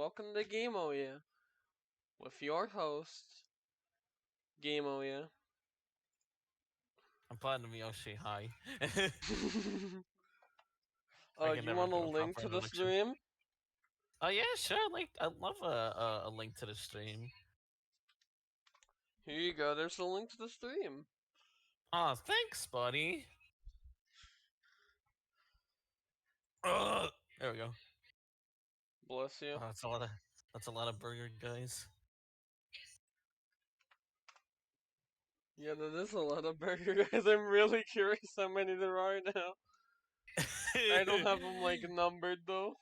welcome to Gameoya with your host, Gameoya. I'm Platinum Yoshi, hi. I can You never want a do a link proper to the introduction. stream? Oh yeah, sure. Like, I love a link to the stream. Here you go. There's a link to the stream. Oh, thanks, buddy. There we go. Bless you. Oh, that's a lot of burger, guys. Yeah, that is a lot of burger guys. I'm really curious how many there are now. I don't have them like numbered though.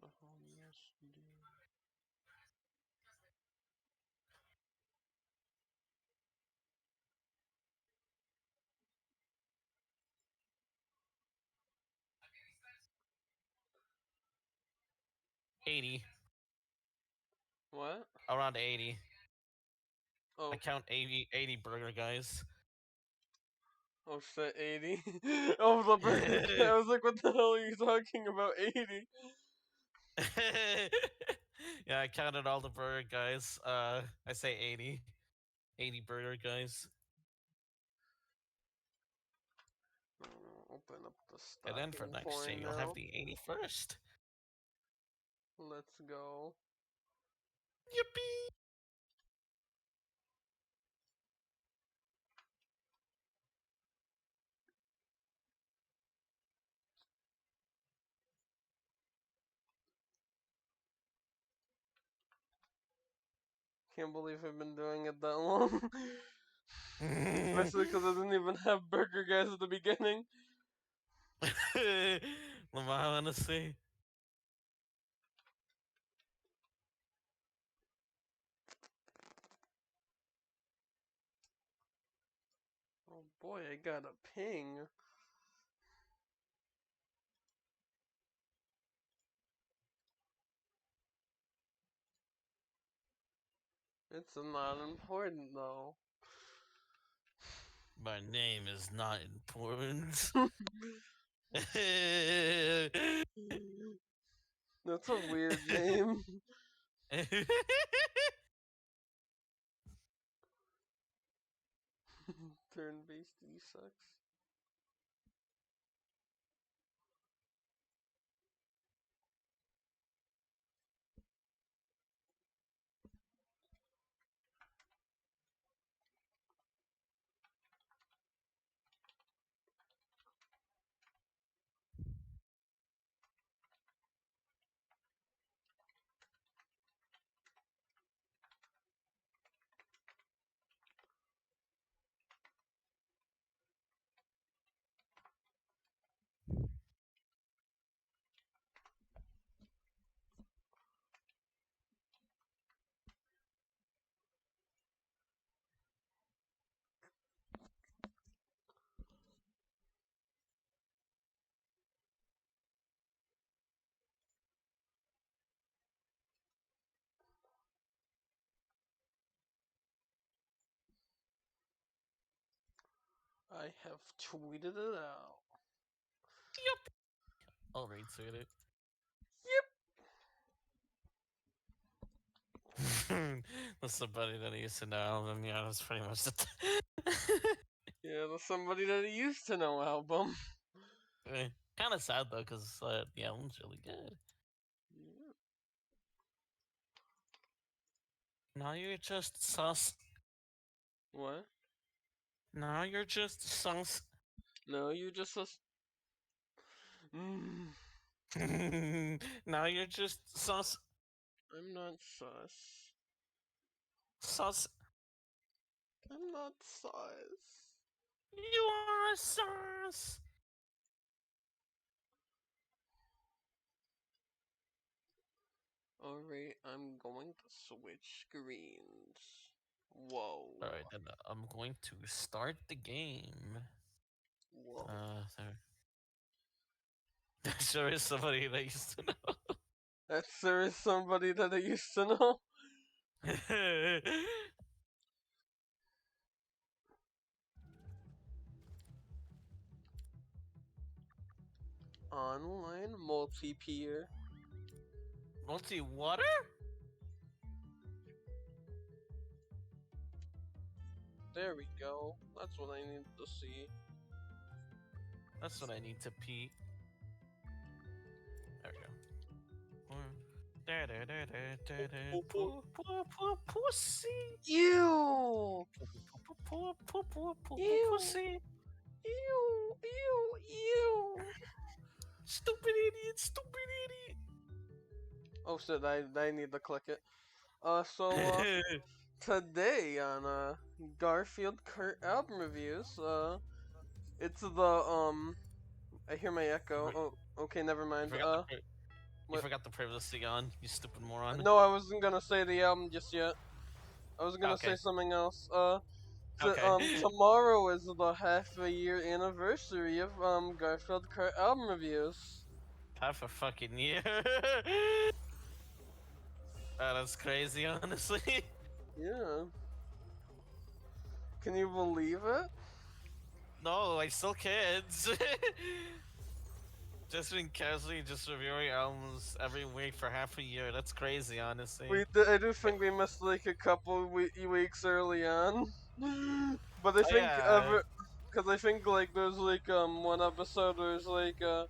Oh, yes, dude. 80. What? Around 80. I Oh, count 80 burger, guys. oh shit, 80. Oh, the burger. I was like, what the hell are you talking about? 80. Yeah, I counted all the burger, guys. I say 80. 80 burger, guys. Open up the And then for stocking next year, point you'll have now. the 81st. Let's go. Yippee! Can't believe I've been doing it that long. Especially because I didn't even have burger guys at the beginning. Lamar, honestly. Oh boy, I got a ping. It's not important though. My name is not important. That's a weird name. Turn-based sucks. I have tweeted it out. Yep. I'll retweet it. That's somebody that I used to know, and yeah, that's pretty much it. Yeah, that's somebody that I used to know album. Kind of sad though, because the album's really good. Yeah. Now you're just sus. What? Now you're just sus. No, you just Mm, Now you're just sus. I'm not sus. Sus. I'm not sus. You are sus. Alright, I'm going to switch screens. Whoa. Alright, then I'm going to start the game. Whoa. There sure is somebody that used to know. There is somebody that I used to know. Online multiplayer. Multi water? There we go. That's what I need to see. That's what I need to pee. There we go. Pussy. Ew! Ew! Pussy. Ew! Ew! Ew! Stupid idiot. Stupid idiot. Oh shit! I need to click it. Today on Garfield Kart album reviews. It's the I hear my echo. Oh, okay, never You mind. forgot the you What? forgot the privacy on. You stupid moron. No, I wasn't gonna say the album just yet. I was gonna say Okay. something else. Okay. Tomorrow is the half a year anniversary of Garfield Kart album reviews. Half a fucking year. That's crazy, honestly. Yeah. Can you believe it? No, I still can't. Just been casually just reviewing albums every week for half a year. That's crazy, honestly. I do think we missed like a couple weeks early on, but I Oh think yeah, because I think like there's like one episode where it's like I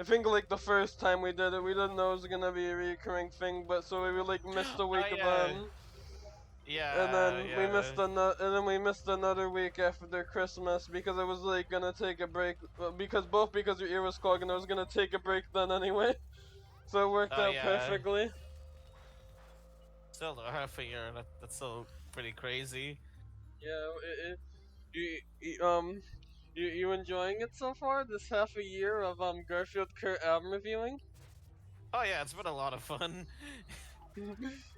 think like the first time we did it, we didn't know it was gonna be a recurring thing, but so we like missed a oh week yeah, then, and yeah, then we yeah. missed another, and then we missed another week after Christmas because I was like gonna take a break because your ear was clogging, I was gonna take a break then anyway, so it worked Oh out yeah. perfectly. Still though, half a year. That's still pretty crazy. Yeah, you enjoying it so far? This half a year of Garfield Kurt album reviewing? Oh yeah, it's been a lot of fun.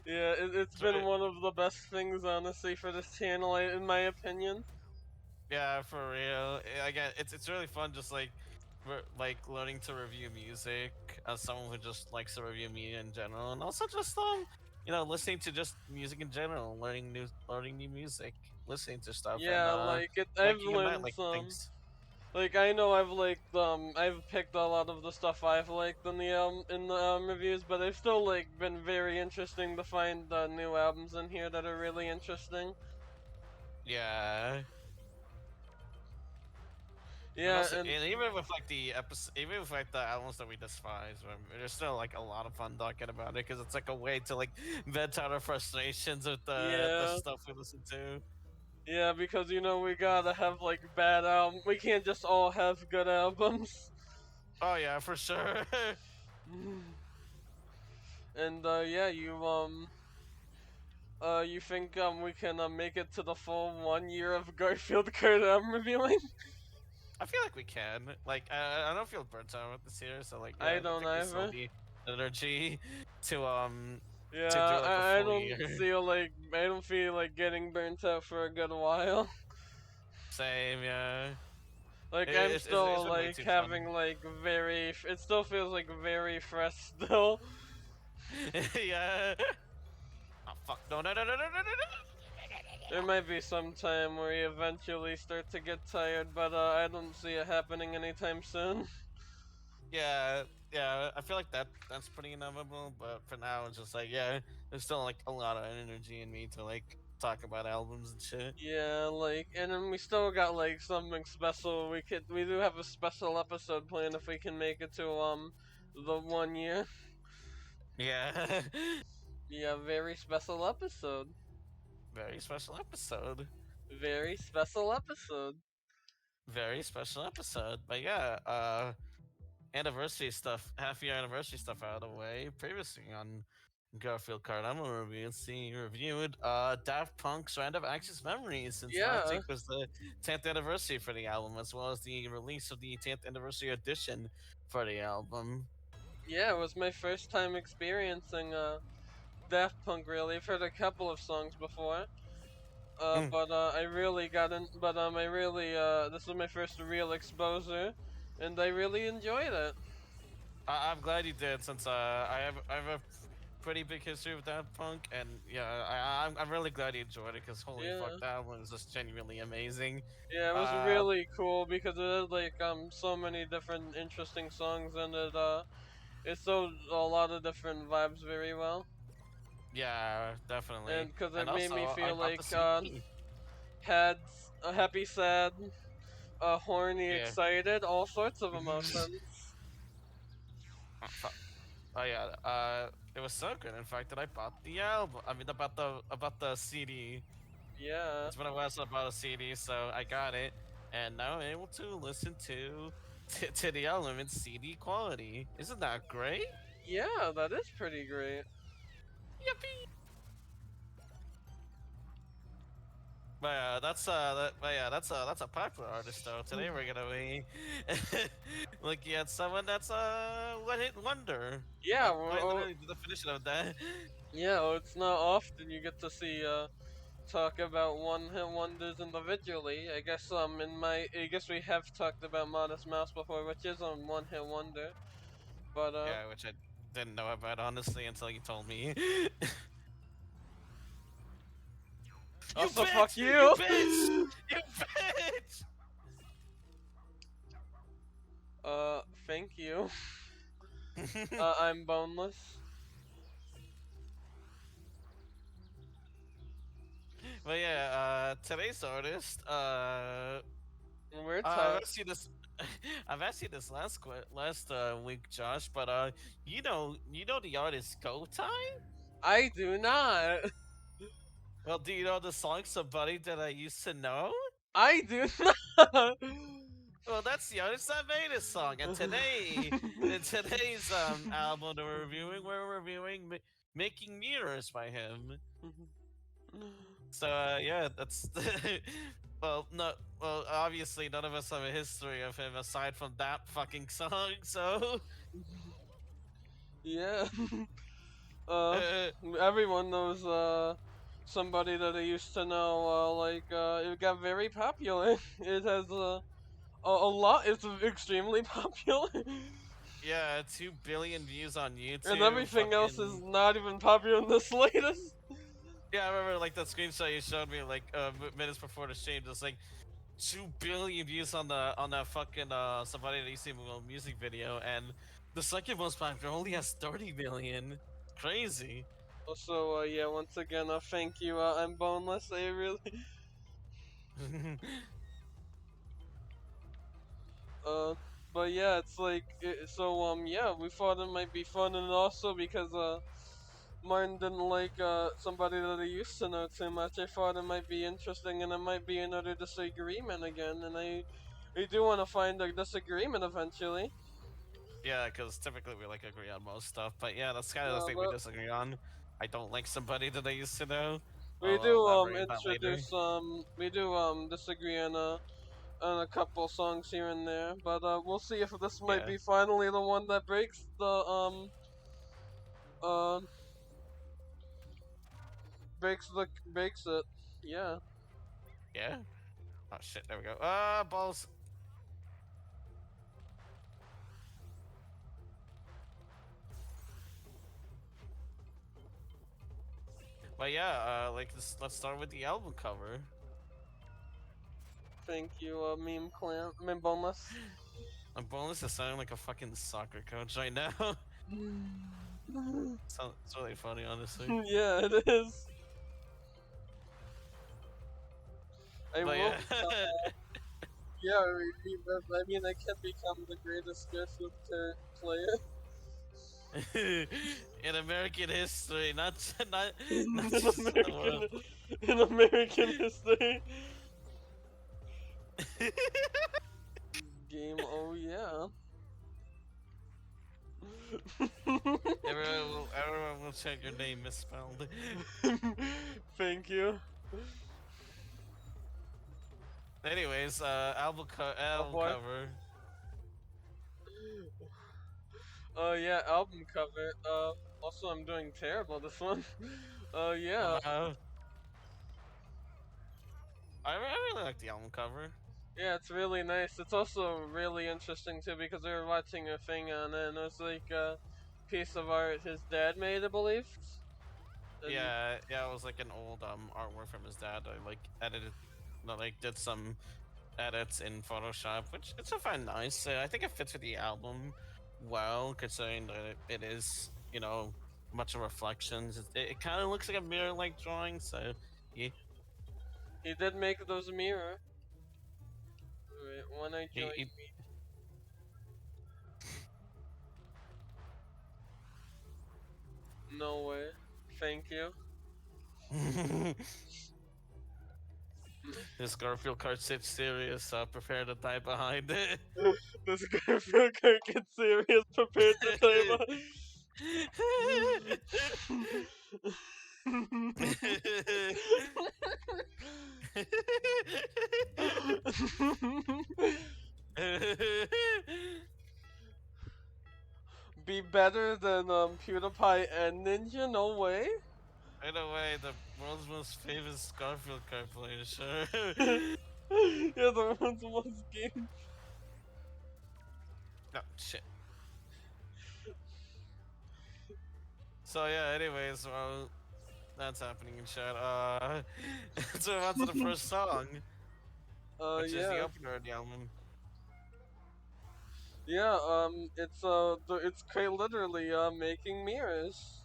Yeah, it's It's been really, one of the best things honestly for this channel, in my opinion. yeah, for real. Again, it's really fun. Just like learning to review music as someone who just likes to review media in general, and also just listening to just music in general, learning new music, listening to stuff, and Yeah, like I've making about learned like some. things. Like I know I've picked a lot of the stuff I've liked in the reviews, but I've still like been very interesting to find new albums in here that are really interesting. Yeah. And Yeah, also, and and even with like the episode, even with like the albums that we despise, there's still like a lot of fun talking about it because it's like a way to like vent out our frustrations with the yeah. stuff we listen to. Yeah, because we gotta have like bad album. We can't just all have good albums. Oh yeah, for sure. And yeah, you think we can make it to the full 1 year of Garfield Kart album reviewing? I feel like we can. Like, I don't feel burnt out with this year, so like, yeah, I I don't think we still have either. the energy to um to Yeah, do like a I full don't year. feel like getting burnt out for a good while. Same, yeah. Like I'm It's still been way like too having fun. like it still feels like very fresh still. Yeah. Oh fuck! No, no, no, no, no, no, no, no! There might be some time where you eventually start to get tired, but I don't see it happening anytime soon. Yeah, yeah. I feel like that's pretty inevitable, but for now it's just like yeah, there's still like a lot of energy in me to like talk about albums and shit. Yeah, like, and then we still got like something special. We do have a special episode planned if we can make it to the 1 year. Yeah. Yeah, very special episode. Very special episode. Very special episode. Very special episode. But yeah, anniversary stuff, half year anniversary stuff out of the way. Previously on Garfield Card, I'm gonna reviewed Daft Punk's Random Access Memories since last Yeah, week was the 10th anniversary for the album, as well as the release of the 10th anniversary edition for the album. yeah, it was my first time experiencing Daft Punk. Really, I've heard a couple of songs before. Mm. But I really got in. But I really this was my first real exposure, and I really enjoyed it. I'm glad you did, since I have a pretty big history with Daft Punk, and yeah, I'm really glad you enjoyed it, because holy fuck, Yeah. that album is just genuinely amazing. Yeah, it was Uh, really cool because it had like so many different interesting songs and it showed a lot of different vibes very well. yeah, definitely, And because it and made me also I feel bought the like CD. had a happy, sad, horny, Yeah. excited, all sorts of emotions. Oh, fuck. Oh yeah, it was so good, in fact, that I bought the album. I mean, about the CD. Yeah. It's been a while since I bought a CD, so I got it, and now I'm able to listen to the album in CD quality. Isn't that great? Yeah, that is pretty great. Yippee! But yeah, that's a popular artist though. Today we're gonna be looking at someone that's a one hit wonder. Yeah, Quite literally the definition of that. yeah, well, it's not often you get to see talk about one hit wonders individually. I guess we have talked about Modest Mouse before, which is a one hit wonder. But Yeah, which I didn't know about honestly until you told me. You also fuck bitch! You you. bitch! You bitch! Thank you. I'm boneless. But yeah, today's artist, We're I've talk. asked you this, I've asked you this last week, Josh. But you know the artist Gotye? I do not. Well, do you know the song "Somebody That I Used to Know"? I do not. Well, that's the artist that made this song. And in today's album that we're reviewing "Making Mirrors" by him. So yeah, that's well, no, well, obviously none of us have a history of him aside from that fucking song. So Yeah. Uh, uh, everyone knows somebody that I used to know. It got very popular. It has a lot. It's extremely popular, yeah, 2 billion views on and YouTube. everything else is Fucking not even popular in the slightest. yeah, I remember like that screenshot you showed me like minutes before the stream. Just like 2 billion views on that fucking somebody that you see music video, and the second most popular only has 30 million. Crazy. Also, yeah, once again, thank you. I'm boneless. I really, uh, but yeah, yeah, we thought it might be fun, and also because Martin didn't like somebody that he used to know too much. I thought it might be interesting, and it might be another disagreement again. And I do want to find a disagreement eventually. Yeah, because typically we like agree on most stuff, but yeah, that's kind of the thing we But disagree on. I don't like somebody that I used to know. we I'll do elaborate on that later. introduce we do disagree on a couple songs here and there. But we'll see if this might Yeah, be finally the one that uh breaks it. Yeah. yeah. Oh shit, there we go. Balls. But yeah, like let's start with the album cover. Thank you, meme clan. I mean, boneless. I'm bonus to sound like a fucking soccer coach right now. It's really funny, honestly. Yeah, it is. I But will yeah, become. Yeah, I mean, I can become the greatest Garfield player in American history, not in just in the world. American history. Game. Oh yeah. Everyone will check your name misspelled. Thank you. Anyways, Oh album boy. cover. Oh yeah, album cover. Also I'm doing terrible this one. Yeah. I really like the album cover. Yeah, it's really nice. It's also really interesting too because we were watching a thing on it and it was like a piece of art his dad made, I believe. And Yeah, it was like an old artwork from his dad. I like edited, no, like did some edits in Photoshop, which it's a fine nice. I think it fits with the album well, considering that it is, much of reflections. It kind of looks like a mirror-like drawing, so yeah. he did make those mirror. Wait, when I join He, me. No way. Thank you. he... This Garfield card sits serious. Prepare to die behind it. This Garfield can't get serious prepared to die. Be better than PewDiePie and Ninja? No way. Right away, the world's most famous Garfield card player, sure. You're the one's most game. No, shit. So yeah, anyways, well, that's happening in chat. Let's move on to the first song, which is the Yeah. opener of the album. Yeah, it's quite literally, making mirrors.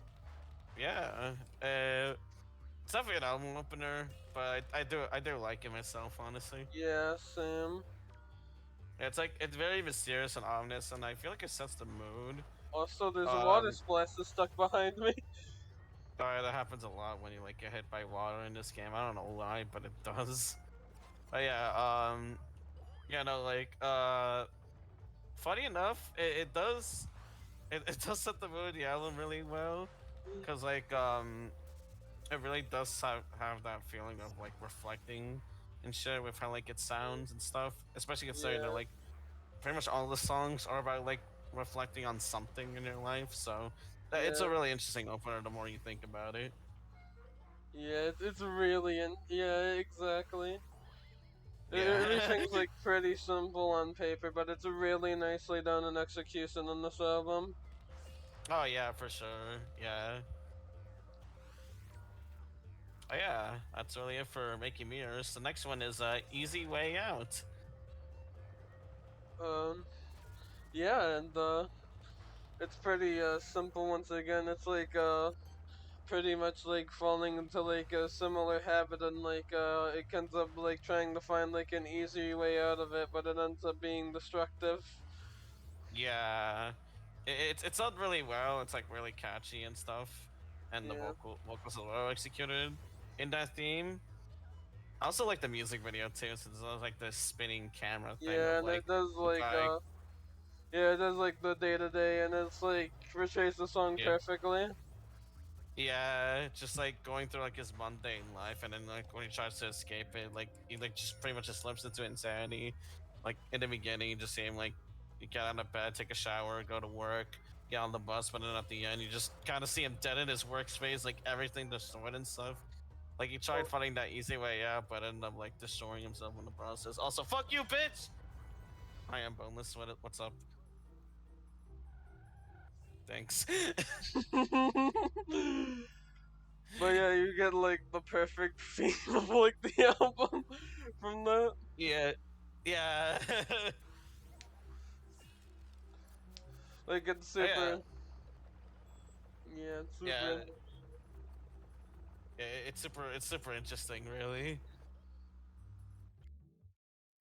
Yeah, it's definitely an album opener, but I do like it myself, honestly. Yeah, Sam. It's very mysterious and ominous, and I feel like it sets the mood. Also, there's a water Um, splashes stuck behind me. that happens a lot when you like get hit by water in this game. I don't know why, but it does. But yeah, yeah, no, like, funny enough, it does set the mood of the album really well, cause like, it really does have that feeling of like reflecting and shit with how like it sounds and stuff, especially considering that Yeah, like pretty much all the songs are about like reflecting on something in your life. So it's yeah, a really interesting opener the more you think about it. yeah. It's really yeah, exactly. Yeah. Everything's like pretty simple on paper, but it's really nicely done in execution on this album. Oh yeah, for sure. Yeah. Oh yeah, that's really it for making mirrors. The next one is Easy Way Out. Um, yeah, and it's pretty simple once again. It's like pretty much like falling into like a similar habit and like it ends up like trying to find like an easy way out of it, but it ends up being destructive. Yeah, it's done really well. It's like really catchy and stuff, and the Yeah, vocals are well executed in that theme. I also like the music video too, since there's like this spinning camera thing yeah, of and it like does the like guy. yeah, it does like the day to day, and it's like portrays the song Yeah, perfectly. yeah, just like going through like his mundane life, and then like when he tries to escape it, like he like just pretty much just slips into insanity. Like in the beginning, you just see him like you get out of bed, take a shower, go to work, get on the bus, but then at the end, you just kind of see him dead in his workspace, like everything destroyed and stuff. Like he tried Oh, finding that easy way out, but ended up like destroying himself in the process. Also, fuck you, bitch! I am boneless. What's up? Thanks. but yeah, you get like the perfect theme of like the album from that. Yeah, yeah. Like it's Oh, yeah, super. Yeah, it's super. yeah. It's super interesting, really.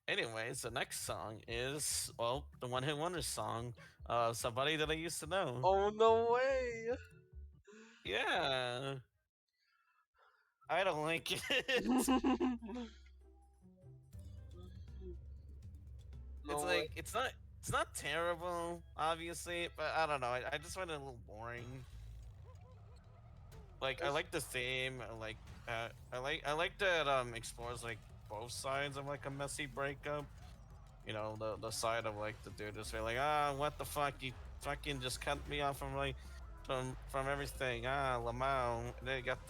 Anyways, the next song is well, the one hit wonder song, somebody that I used to know. Oh no way! Yeah, I don't like it. It's No way. like it's not terrible, obviously, but I don't know. I just find it a little boring. Like I It's, like the theme. I like that explores like both sides of like a messy breakup. The side of like the dude is like, what the fuck, you fucking just cut me off from like from everything, Lamau. And then you got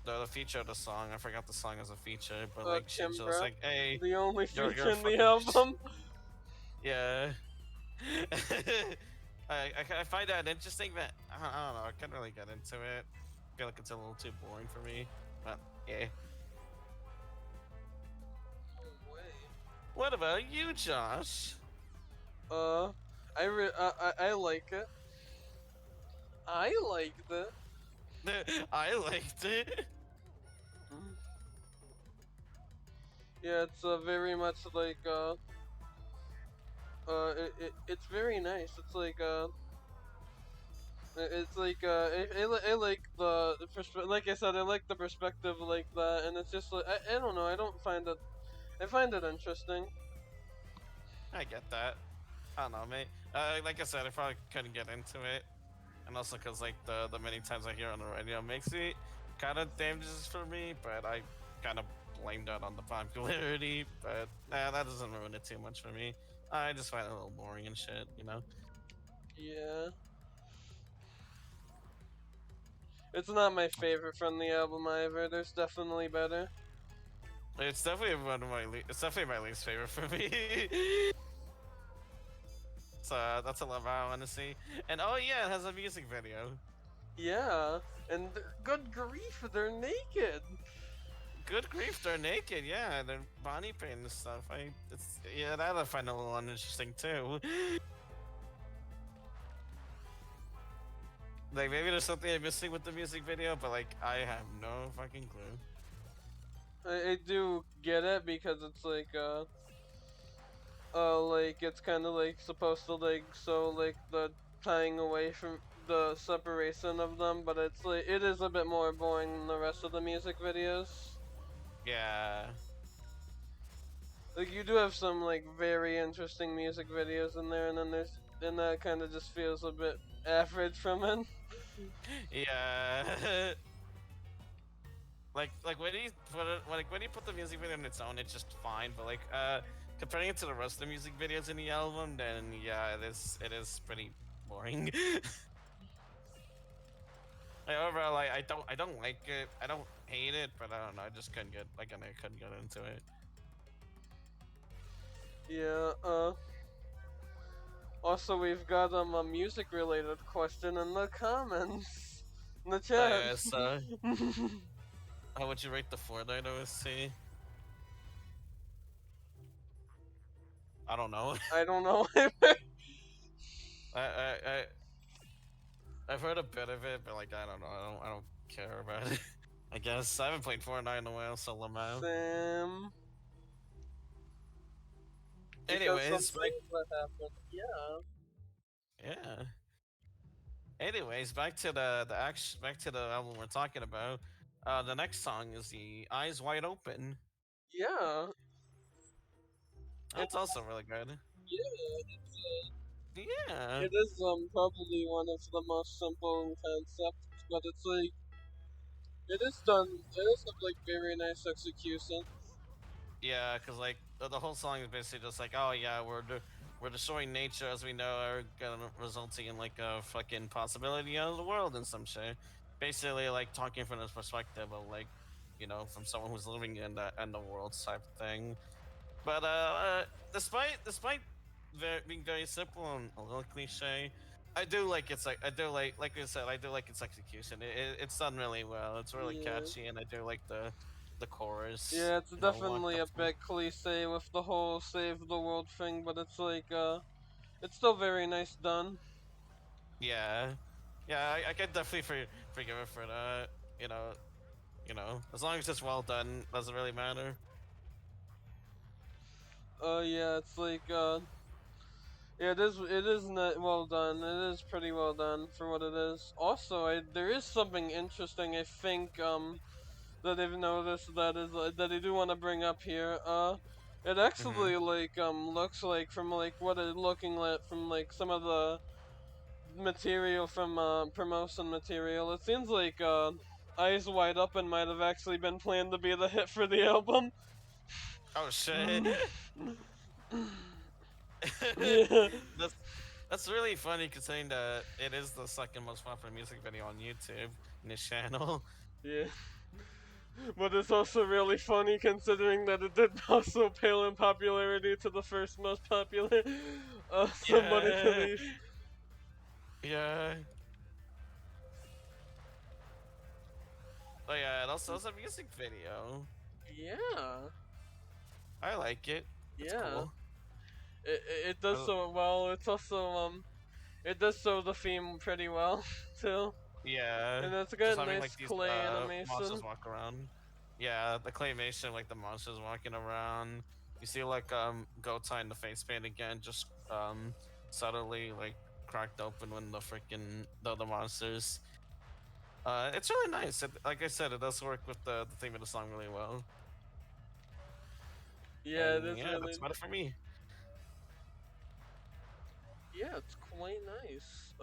the feature of the song. I forgot the song as a feature, but like she's just Kimbra, like, hey, the only you're feature a in the fucking album. yeah. I find that interesting, but I don't know. I can't really get into it. I feel like it's a little too boring for me. But yeah. No way. What about you, Josh? Uh, I like it. I liked it. I liked it. Mm. Yeah, it's very much like it's very nice. It's like it's like I like the like I said, I like the perspective like that, and it's just like I don't know, I don't find it, I find it interesting. I get that. I don't know, mate. Like I said, I probably couldn't get into it, and also because like the many times I hear on the radio makes it kind of damages for me. But I kind of blame that on the popularity. But that doesn't ruin it too much for me. I just find it a little boring and shit, you know. Yeah, it's not my favorite from the album either. There's definitely better. It's definitely one of my it's definitely my least favorite for me. So that's a love I want to see. And oh yeah, it has a music video. Yeah, and good grief, they're naked. Good grief, they're naked. Yeah, they're body paint and stuff. It's yeah, that I find a little uninteresting too. Like maybe there's something I'm missing with the music video, but like I have no fucking clue. I do get it because it's like it's kind of like supposed to like so like the tying away from the separation of them, but it's like it is a bit more boring than the rest of the music videos. Yeah, Like you do have some like very interesting music videos in there, and then there's and that kind of just feels a bit average from it. yeah. Like when you put it, like when you put the music video on its own, it's just fine. But like comparing it to the rest of the music videos in the album, then yeah, it is pretty boring. Like, overall, like I don't like it. I don't hate it, but I don't know. I just couldn't get like I couldn't get into it. Yeah. Also, we've got a music related question in the comments, in the chat. Yeah, so how would you rate the Fortnite OST? I don't know. I don't know. I I've heard a bit of it, but like I don't know. I don't care about it. I guess I haven't played Fortnite in a while, so Lamau. Sam. Because some Anyways, things that happen. Yeah. yeah. Anyways, back to the album we're talking about. The next song is the Eyes Wide Open. Yeah. And That's also really good. yeah, Yeah, it is probably one of the most simple in concept, but it's like it is done. It is of like very nice execution. yeah, because like the whole song is basically just like, oh yeah, we're destroying nature as we know are gonna resulting in like a fucking possibility of the world and some shit. Basically, like talking from this perspective of like, from someone who's living in the world type thing. But despite being very simple and a little cliche, I do like I said, I do like its execution. It's done really well. It's really Yeah. catchy, and I do like the chorus. Yeah, it's What definitely the a bit cliche with the whole save the world thing, but it's like it's still very nice done. yeah, yeah. I can definitely forgive it for that. You know, as long as it's well done, doesn't really matter. Yeah, it's like yeah, it is not well done. It is pretty well done for what it is. Also, there is something interesting I think that I've noticed that is that I do want to bring up here. It Hmm. actually like looks like from like what it looking like from like some of the material from promotion material. It seems like Eyes Wide Open might have actually been planned to be the hit for the album. Oh shit. Yeah. that's that's really funny considering that it is the second most popular music video on YouTube in this channel. Yeah. But it's also really funny considering that it did also pale in popularity to the first most popular somebody to Yeah, least. yeah. Oh yeah, and also it's a music video. Yeah, I like it. It's yeah. cool. It does Uh, so well. It's also it does show the theme pretty well too. Yeah, And it's just got having like nice these clay monsters animation. walk around. Yeah, the claymation, like the monsters walking around. You see like Gotye in the face paint again, just subtly like cracked open when the monsters. It's really nice. Like I said, it does work with the theme of the song really well. Yeah, it And is yeah, that's really. about it for me. Yeah, it's quite nice.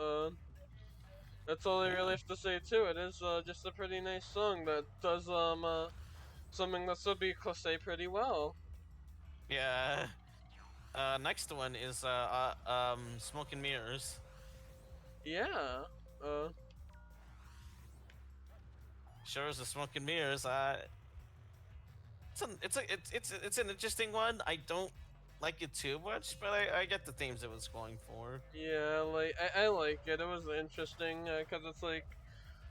That's all I really Yeah, have to say too. It is just a pretty nice song that does something that Subiko say pretty well. yeah. Next one is Smoke and Mirrors. Yeah. Uh Sure as the Smoke and Mirrors. It's an interesting one. I don't like it too much, but I get the themes it was going for. yeah, like I like it. It was interesting cuz it's like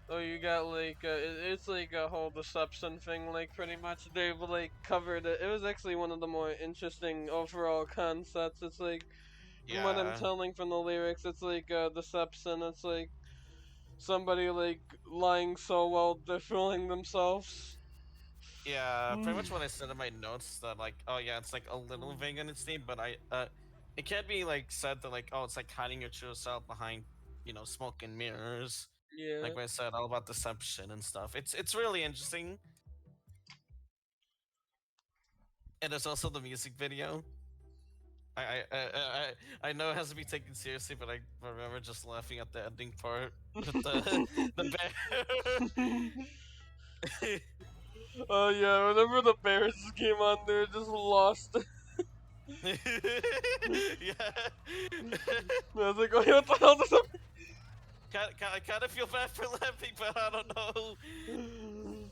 oh you got like it's like a whole deception thing like pretty much they've like covered it. It was actually one of the more interesting overall concepts. It's like from what I'm Yeah, telling from the lyrics, it's like deception. It's like somebody like lying so well they're fooling themselves. yeah. Pretty much what I said in my notes that like, oh yeah, it's like a little vague in its theme, but it can't be like said that like, oh, it's like hiding your true self behind, smoke and mirrors. Yeah. Like I said, all about deception and stuff. It's really interesting. And there's also the music video. I know it has to be taken seriously, but I remember just laughing at the ending part with the bear. Oh yeah, whenever the Bears came on, they're just lost. Yeah. I was like, oh, what the hell does that I kind of feel bad for laughing, but I don't know. mean?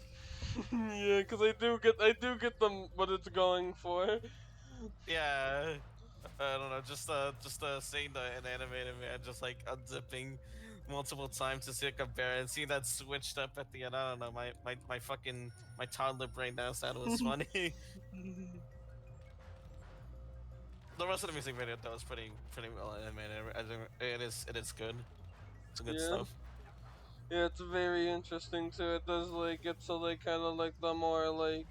Yeah, because I do get them what it's going for. Yeah. I don't know, just seeing an animated man just like unzipping multiple times to see like a bear and seeing that switched up at the end. I don't know, my toddler brain now said it was funny. The rest of the music video though is pretty well animated. I think it is good. It's good Yeah, stuff. yeah, it's very interesting too. It does like get to like kind of like the more like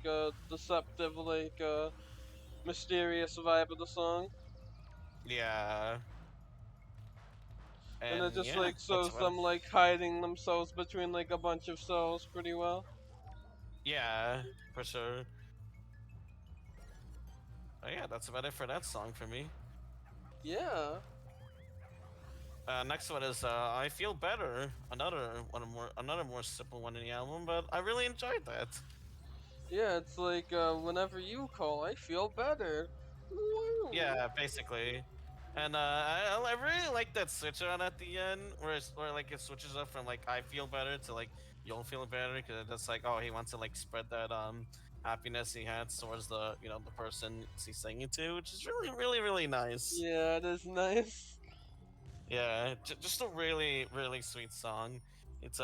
deceptive like mysterious vibe of the song, Yeah, and it and just yeah, like that's shows about it. them like hiding themselves between like a bunch of cells pretty well. Yeah, for sure. Oh yeah, that's about it for that song for me. Yeah. Next one is "I Feel Better," another more simple one in the album, but I really enjoyed that. Yeah, it's like whenever you call, I feel better. Woo. Yeah, basically. And I really like that switch on at the end, where like it switches up from like "I feel better" to like "you'll feel better," because it's like, oh, he wants to like spread that happiness he had towards the person he's singing to, which is really nice. Yeah, it is nice. Yeah, just a really sweet song. It's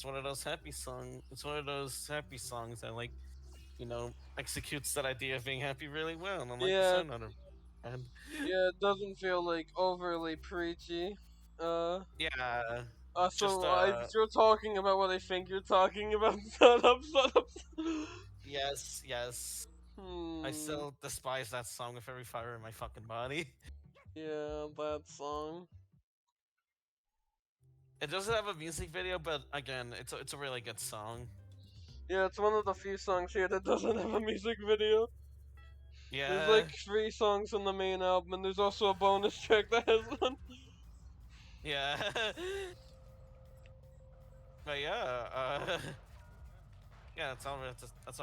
one of those happy song. It's one of those happy songs that like executes that idea of being happy really well, unlike the Yeah, song on and yeah, it doesn't feel like overly preachy. Uh, yeah, just if you're talking about what I think you're talking about, shut up, shut up. yes. I Hmm. still despise that song with every fiber in my fucking body. Yeah, that song. It doesn't have a music video, but again, it's a really good song. Yeah, it's one of the few songs here that doesn't have a music video. There's like Yeah, 3 songs on the main album, and there's also a bonus track that has one. yeah, but yeah, yeah. That's all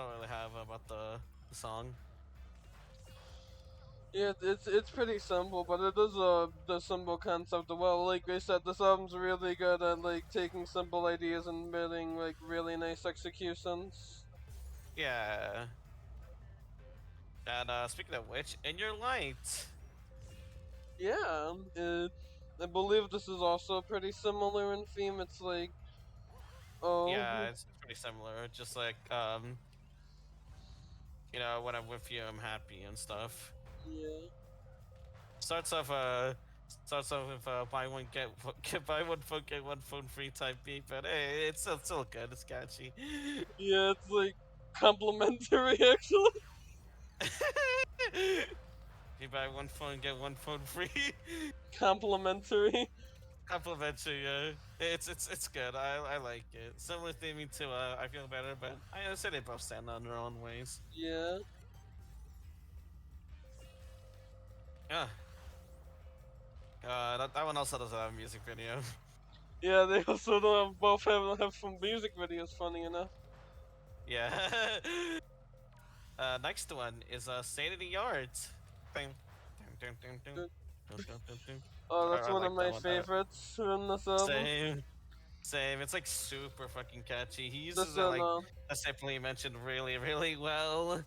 I really have about the song. Yeah, it's pretty simple, but it is the simple concept. Well, like I said, this album's really good at like taking simple ideas and building like really nice executions. Yeah. And speaking of which, in your light. Yeah, I believe this is also pretty similar in theme. It's like, Yeah, oh, it's pretty similar. Just like when I'm with you, I'm happy and stuff. yeah, Starts off starts off with buy one buy one phone get one phone free type beat, but hey, it's still good. It's catchy. yeah, it's like complimentary actually. You buy one phone get one phone free. Complimentary. Complimentary. It's good. I like it. Similar theming to I feel better, but I say they both stand on their own ways. Yeah, Yeah. That one also doesn't have a music video. yeah. They also don't both have some music videos. Funny enough. Yeah. Next one is State of the Art. Ding, ding, ding, ding, ding, ding, ding, ding. Oh, that's I one of like that my one. favorites in this album. Same, same. It's like super fucking catchy. He uses This it and like as Stephanie mentioned really, really well.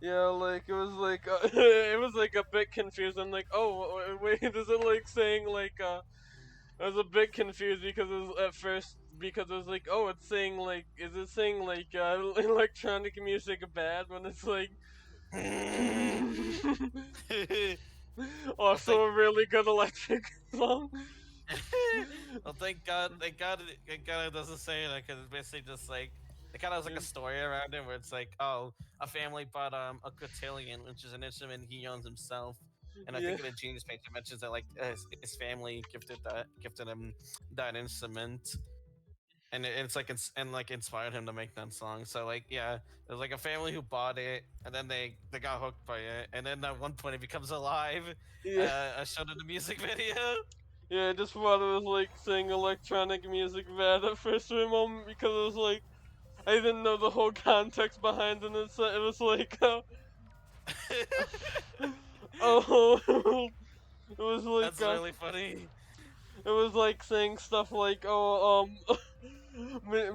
yeah, like it was like it was like a bit confusing. Like, oh wait, is it like saying like I was a bit confused because it was at first because it was like, oh, it's saying like, is it saying like electronic music bad when it's like Well, also a really good electric song. well, thank God it doesn't say that because it's basically just like it kind of has like Yeah, a story around it where it's like, oh, a family bought a cotillion, which is an instrument he owns himself, and I yeah, think in the Genius page it mentions that like his family gifted him that instrument, and it's like and like inspired him to make that song. So like yeah, there's like a family who bought it, and then they got hooked by it, and then at one point it becomes alive. yeah. I showed in the music video. Yeah, I just thought it was like saying electronic music bad at first for a moment because it was like I didn't know the whole context behind it. It was like, oh, it was like, That's really funny. it was like saying stuff like, oh,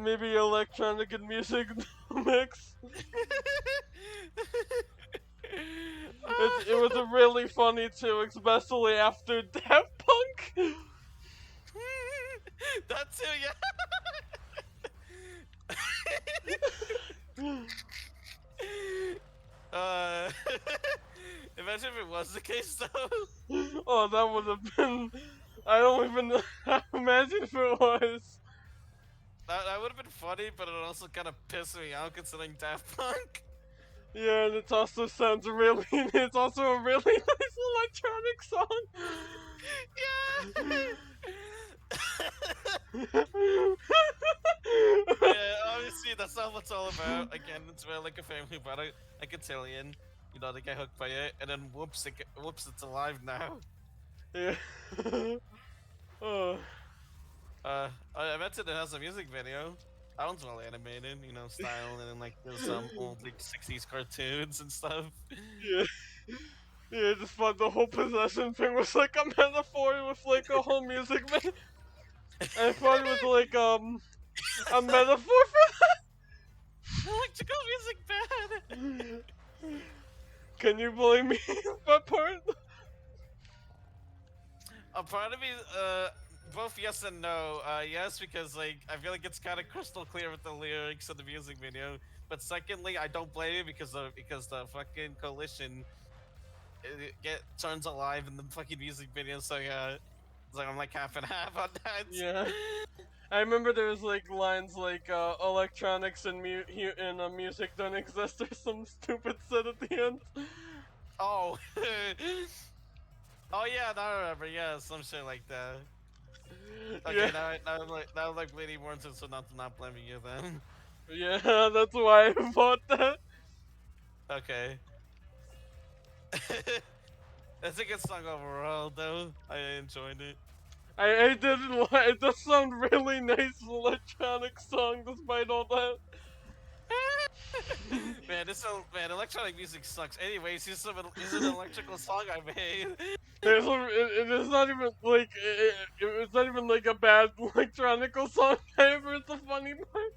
maybe electronic and music mix. It was a really funny too, especially after Daft Punk. That too, yeah. Imagine if it was the case though. Oh, that would have been. I don't even imagine if it was. That would have been funny, but it also kind of pissed me out considering Daft Punk. Yeah, and it also sounds really. It's also a really nice electronic song. Yeah. Yeah, obviously that's not what it's all about. Again, it's where like a family bought a cotillion, they get hooked by it, and then whoops, it's alive now. Yeah. Oh. I mentioned it has a music video. That one's well animated, style, and then like there's some old like '60s cartoons and stuff. Yeah. Yeah, I just thought the whole possession thing was like a metaphor with like a whole music video. I thought it was like a metaphor Electrical music bad. for. Can you blame me for that part? A part of me, both yes and no. Yes, because like I feel like it's kind of crystal clear with the lyrics of the music video. But secondly, I don't blame you because the fucking coalition turns alive in the fucking music video. So yeah, it's like I'm like half and half on that. Yeah. I remember there was like lines like electronics and music don't exist or some stupid shit at the end. Oh. Oh yeah, now I remember. Yeah, some shit like that. Okay, Yeah. now I'm like bleeding more into so not blaming you then. Yeah, that's why I bought that. Okay. It's a good song overall, though. I enjoyed it. I didn't lie. It does sound really nice electronic song despite all that. Man, electronic music sucks. Anyways, here's an electrical song I made. It is not even like it's not even like a bad electronical song. However, it's a funny part.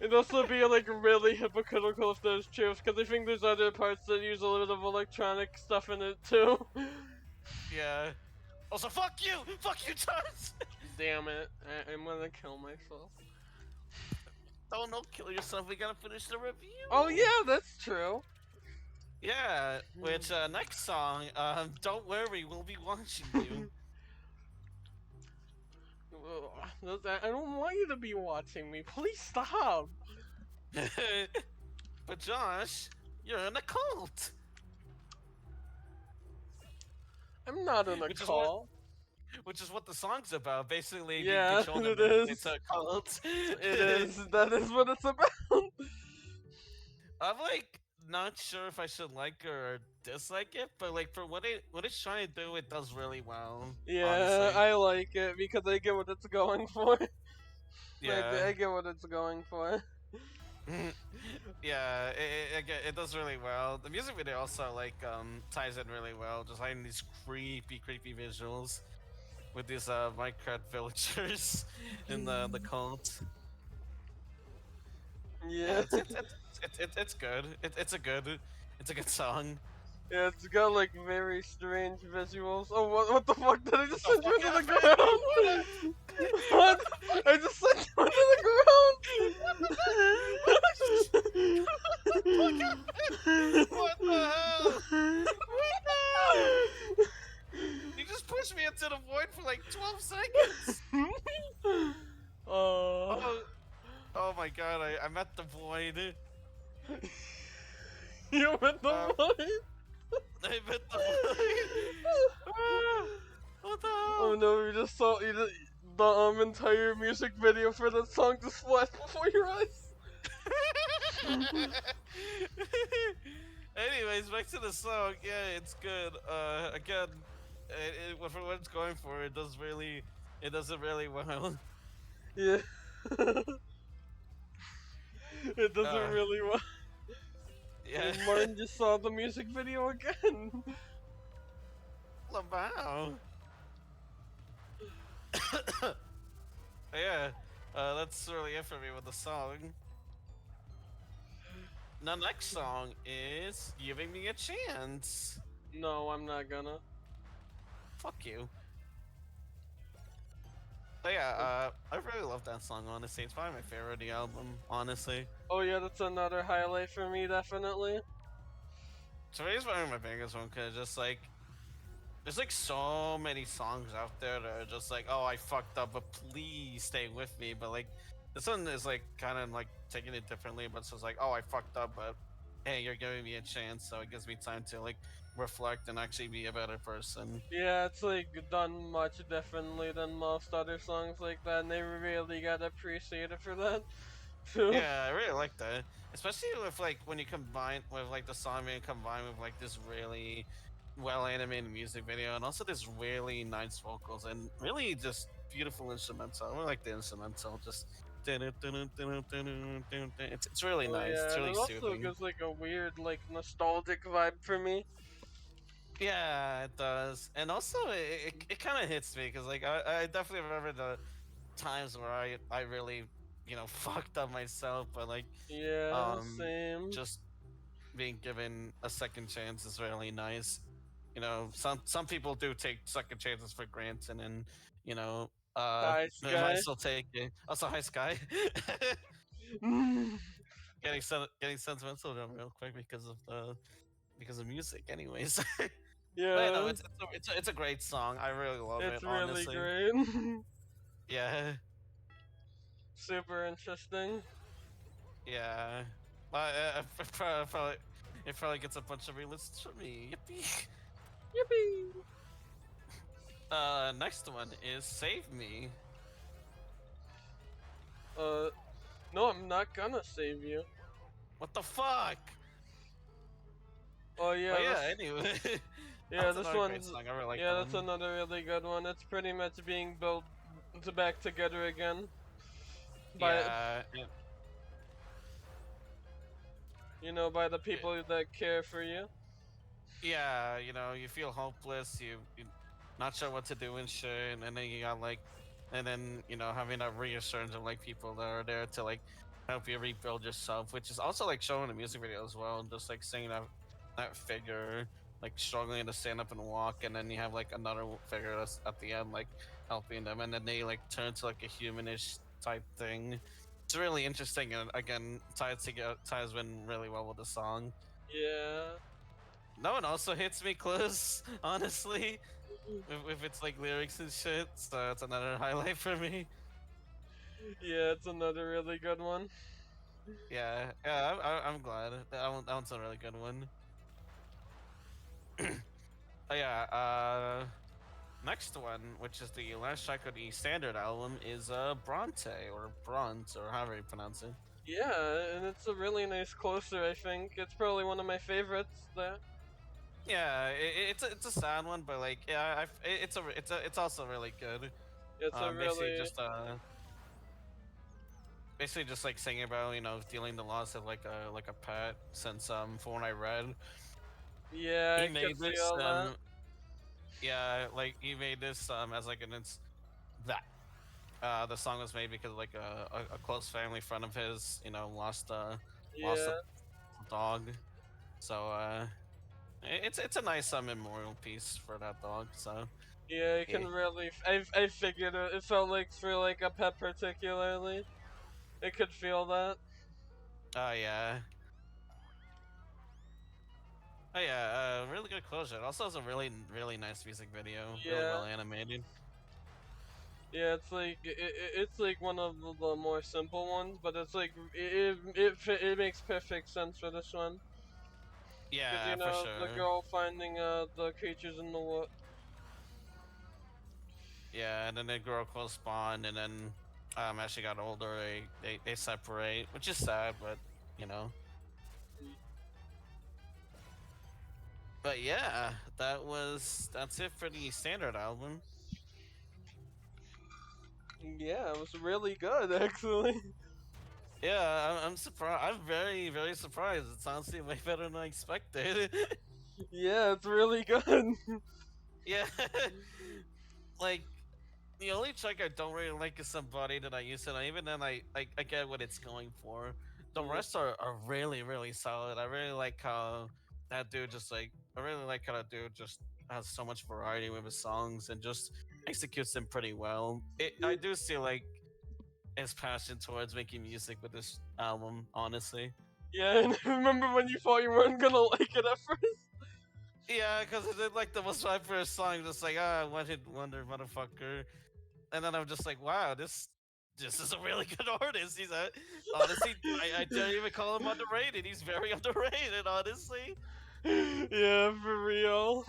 It'd also be like really hypocritical if there's truth, because I think there's other parts that use a little bit of electronic stuff in it too. Yeah. Also, fuck you! Fuck you, Josh! Damn it, I'm gonna kill myself. Don't kill yourself. We gotta finish the review. Oh yeah, that's true. Yeah. Which next song? Don't worry, we'll be watching you. I don't want you to be watching me. Please stop. But Josh, you're in a cult. I'm not in a Which is what call. which is what the song's about. Basically, being Yeah, controlled it and made is. into a cult. It is. That is what it's about. I'm like not sure if I should like or dislike it, but like for what it's trying to do, it does really well. Yeah, Honestly, I like it because I get what it's going for. yeah, I get what it's going for. yeah. It does really well. The music video also like ties in really well, just having these creepy visuals with these Minecraft villagers in the cult. Yeah, Yeah. it's good. It's a good song. Yeah, it's got like very strange visuals. Oh, what the fuck did I just The send you fuck into the happened? ground? What? I just sent you into the ground. What the hell? You just pushed me into the void for like 12 seconds. Oh. Oh my god, I'm at the void. You went the Uh, void? I'm at the void. Ah, what the Oh hell? no, you just saw the entire music video for that song just flashed before your eyes. Anyways, back to the song. Yeah, it's good. Again, for what it's going for, it does it really well. Yeah. It doesn't Uh, really well. yeah. And Martin just saw the music video again. Wow. Yeah, that's really it for me with the song. The next song is "Giving Me a Chance." No, I'm not gonna. Fuck you. But yeah, I really love that song. Honestly, it's probably my favorite of the album. Honestly, Oh yeah, that's another highlight for me, definitely. to me, it's probably my biggest one because just like there's like so many songs out there that are just like, oh, I fucked up, but please stay with me. But like this one is like kind of like taking it differently, but it's just like, oh, I fucked up, but hey, you're giving me a chance, so it gives me time to like reflect and actually be a better person. Yeah, it's like done much differently than most other songs like that, and they really gotta appreciate it for that. Too. Yeah, I really like that, especially with like when you combine with like the song being combined with like this really well animated music video, and also this really nice vocals and really just beautiful instrumental. I really like the instrumental, just it's really Oh nice. It's yeah, and really it also soothing. gives like a weird, like nostalgic vibe for me. Yeah, it does, and also it kind of hits me because like I definitely remember the times where I really fucked up myself, but like Yeah, um same. just being given a second chance is really nice. Some people do take second chances for granted, and you know, Hi, they might Sky. still take it. Also, hi Sky. Getting sentimental real quick because of music, anyways. But no, Yeah, it's a great song. I really love it's it, really honestly. great. Yeah, Super interesting. yeah. But it probably gets a bunch of re-listens from me. Yippee. Yippee! Next one is "Save Me." Uh, no, I'm not gonna save you. What the fuck? Oh yeah, But yeah, this anyway, that yeah was this another great one's song. I really like yeah that that's one. another really good one. It's pretty much being built to back together again by Yeah, by the people that care for you. yeah. You feel hopeless. You not sure what to do and shit, and then you got like, and then having that reassurance of like people that are there to like help you rebuild yourself, which is also like shown in the music video as well. Just like seeing that figure like struggling to stand up and walk, and then you have like another figure that's at the end like helping them, and then they like turn to like a humanish type thing. It's really interesting, and again ties in really well with the song. Yeah. No one also hits me close, honestly, with its like lyrics and shit. So that's another highlight for me. Yeah, it's another really good one. Yeah, I'm glad. That one's a really good one. Oh yeah, next one, which is the last track of the standard album, is Bronte or Bronze or however you pronounce it. Yeah, and it's a really nice closer, I think. It's probably one of my favorites there. Yeah, it's a sad one, but like yeah, it's also really good. It's a Basically really, just basically just like singing about dealing the loss of like a pet. Since from what I read, yeah, he I could made this feel that. yeah, like he made this as like an that the song was made because like a close family friend of his, lost Yeah, a dog. So it's a nice memorial piece for that dog. So yeah, I yeah, can really, I figured it felt like for like a pet particularly. I could feel that. oh yeah, oh yeah, really good closure. It also has a really nice music video, really Yeah, well animated. yeah, it's like, it's like one of the more simple ones, but it's like, it makes perfect sense for this one. Because, Yeah, for the sure. girl finding, the creatures in the wood. Yeah, and then they grow close bond, and then as she got older, they separate, which is sad, but you know. But yeah, that's it for the standard album. Yeah, it was really good, actually. Yeah, I'm surprised. I'm very surprised. It's honestly way better than I expected. Yeah, it's really good. Yeah, like the only track I don't really like is Somebody that I used to, and even then I get what it's going for. The Mm, rest are really solid. I really like how that dude just like I really like how that dude just has so much variety with his songs and just executes them pretty well. I do see like his passion towards making music with this album, honestly. yeah, and I remember when you thought you weren't gonna like it at first. Yeah, because it did like the most my first song, just like one hit wonder motherfucker, and then I'm just like, wow, this is a really good artist. He's a honestly, I dare even call him underrated. He's very underrated, honestly. Yeah, for real.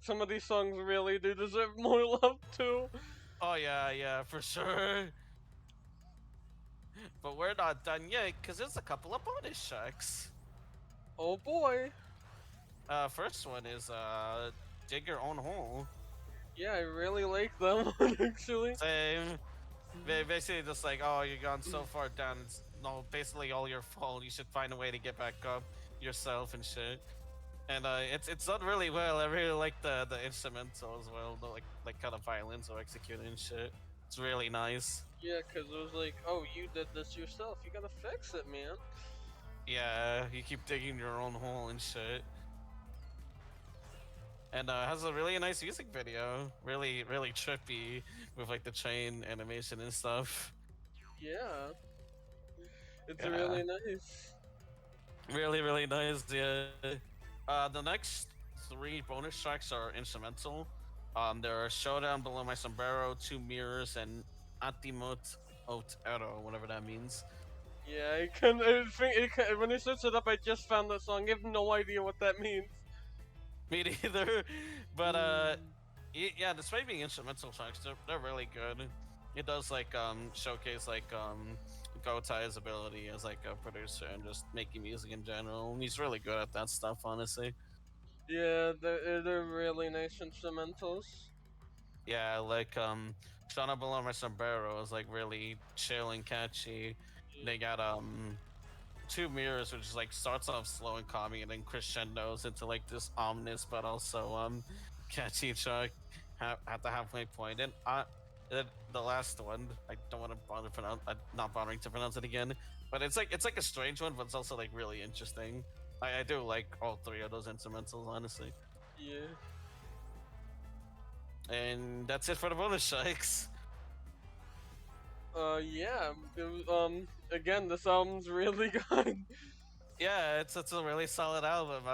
Some of these songs really do deserve more love too. Oh yeah, for sure. But we're not done yet, because there's a couple of bonus tracks. Oh boy. First one is dig your own hole. Yeah, I really like that one actually. Same. Basically, just like, oh, you've gone so far down. It's no, basically all your fault. You should find a way to get back up yourself and shit. And it's done really well. I really like the instrumental as well. The like kind of violins are executed and shit. It's really nice. Yeah, cause it was like, oh, you did this yourself. You gotta fix it, man. Yeah, you keep digging your own hole and shit. And has a really nice music video. Really trippy with like the train animation and stuff. Yeah, it's Yeah. really nice. Really nice. Yeah. The next three bonus tracks are instrumental. There are Showdown Below My Sombrero, Two Mirrors, and Atimot Ot Ero, whatever that means. Yeah, I can. I think when I searched it up, I just found that song. I have no idea what that means. Me neither. But Mm. yeah, despite being instrumental tracks, they're really good. It does like showcase like Gotye's ability as like a producer and just making music in general. He's really good at that stuff, honestly. Yeah, they're really nice instrumentals. Yeah, like Shana Below My Sombrero is like really chill and catchy. They got Two Mirrors, which is like starts off slow and calming and then crescendos into like this ominous but also catchy track at the halfway point. And The last one, I don't want to bother pronounce, not bothering to pronounce it again, but it's like a strange one, but it's also like really interesting. I do like all three of those instrumentals, honestly. Yeah. And that's it for the bonus strikes. Yeah. It was, again, this album's really good. Yeah, it's a really solid album.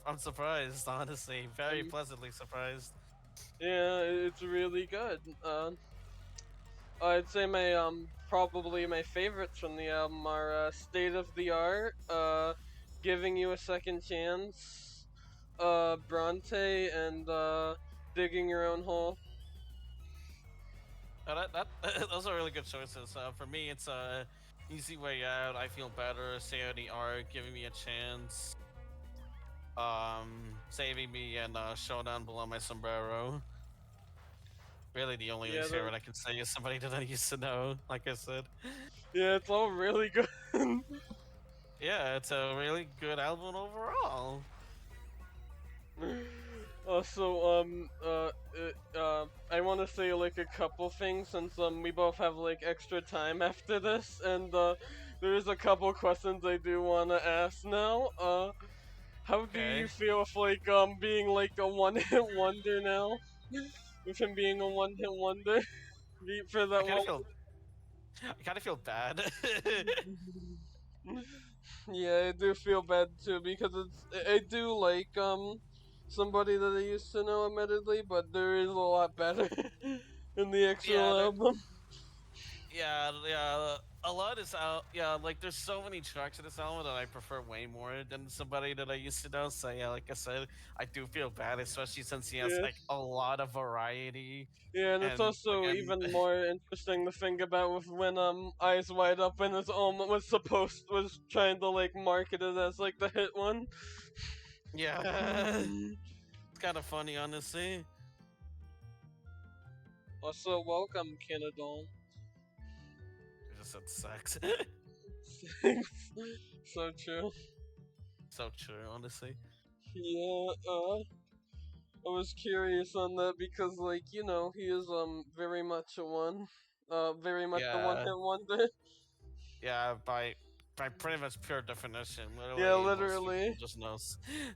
I'm surprised, honestly, very I'm, pleasantly surprised. yeah, it's really good. I'd say my probably my favorites from the album are State of the Art, Giving You a Second Chance, Bronte, and Digging Your Own Hole. Those are really good choices. For me, it's Easy Way Out, I Feel Better, Say of the Art, Giving Me a Chance, Saving Me, and Showdown Below My Sombrero. Really, the only Yeah, least favorite I can say is Somebody That I Used to Know. Like I said, yeah, it's all really good. yeah, it's a really good album overall. Also, I want to say like a couple things since we both have like extra time after this, and there's a couple questions I do want to ask now. How do you Okay, feel with like being like a one-hit wonder now? With him being a one-hit wonder for I that kind of one. feel, I kind of feel bad. Yeah, I do feel bad too because I do like somebody that I used to know admittedly, but there is a lot better in the yeah, actual album. yeah. A lot is out. Yeah, like there's so many tracks in this album that I prefer way more than Somebody That I Used to Know. So yeah, like I said, I do feel bad, especially since he has Yeah. like a lot of variety. Yeah, and it's And also again, even more interesting to think about with when Eyes Wide Open is was trying to like market it as like the hit one. yeah, it's kind of funny, honestly. Also, welcome, Canadon. I just said sex. So true. So true, honestly. Yeah, I was curious on that because, like, you know, he is very much a very much a one Yeah, hit wonder. yeah. By pretty much pure definition, Yeah, literally, most people literally.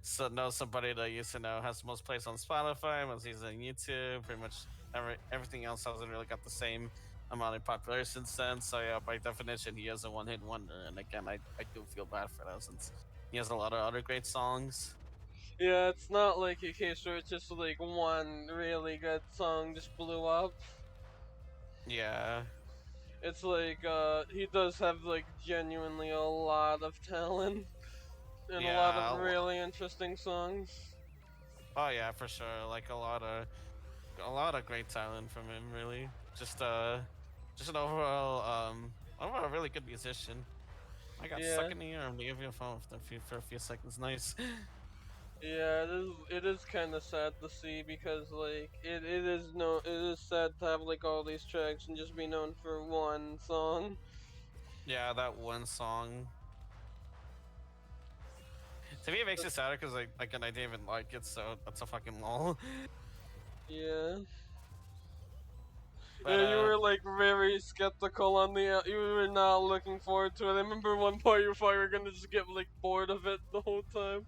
just know Somebody That Used to Know has most plays on Spotify, most he's on YouTube. Pretty much everything else hasn't really got the same amount of popularity since then. So yeah, by definition, he is a one-hit wonder. And again, I do feel bad for that since he has a lot of other great songs. Yeah, it's not like a case where it's just like one really good song just blew up. Yeah, It's like he does have like genuinely a lot of talent and a lot of yeah. really interesting songs. Oh yeah, for sure. Like a lot of great talent from him. Really, just an overall really good musician. I got stuck Yeah. in the air. I'm leaving your phone for a few seconds. Nice. Yeah, it is kind of sad to see because like it is sad to have like all these tracks and just be known for one song. Yeah, that one song. To me, it makes it sadder because again, I didn't even like it, so that's a fucking lol. Yeah. But Yeah, you were like very skeptical on you were not looking forward to it. I remember one part you thought you were gonna just get like bored of it the whole time.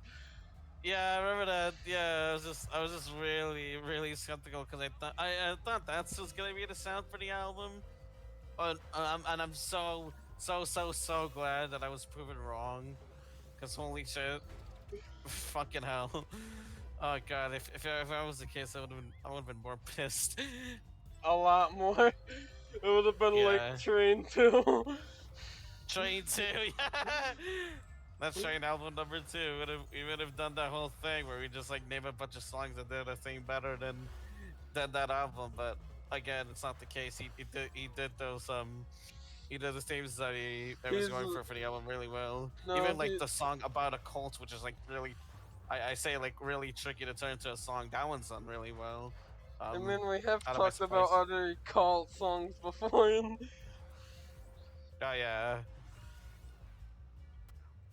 yeah, I remember that. Yeah, I was just really skeptical because I thought that's was gonna be the sound for the album. And I'm so glad that I was proven wrong. Cause holy shit, fucking hell. Oh god, if I was the case, I would have been more pissed. A lot more. It would have been like Yeah, Train 2. Train 2, yeah. That's Train album number 2. We would have done that whole thing where we just like name a bunch of songs that did a thing better than that album. But again, it's not the case. He did the themes that he was He's going for the album really well. no, Even like the song about a cult, which is like really, I say like really tricky to turn into a song. That one's done really well. I mean we have Out of my talked about surprise. other cult songs before and Oh yeah.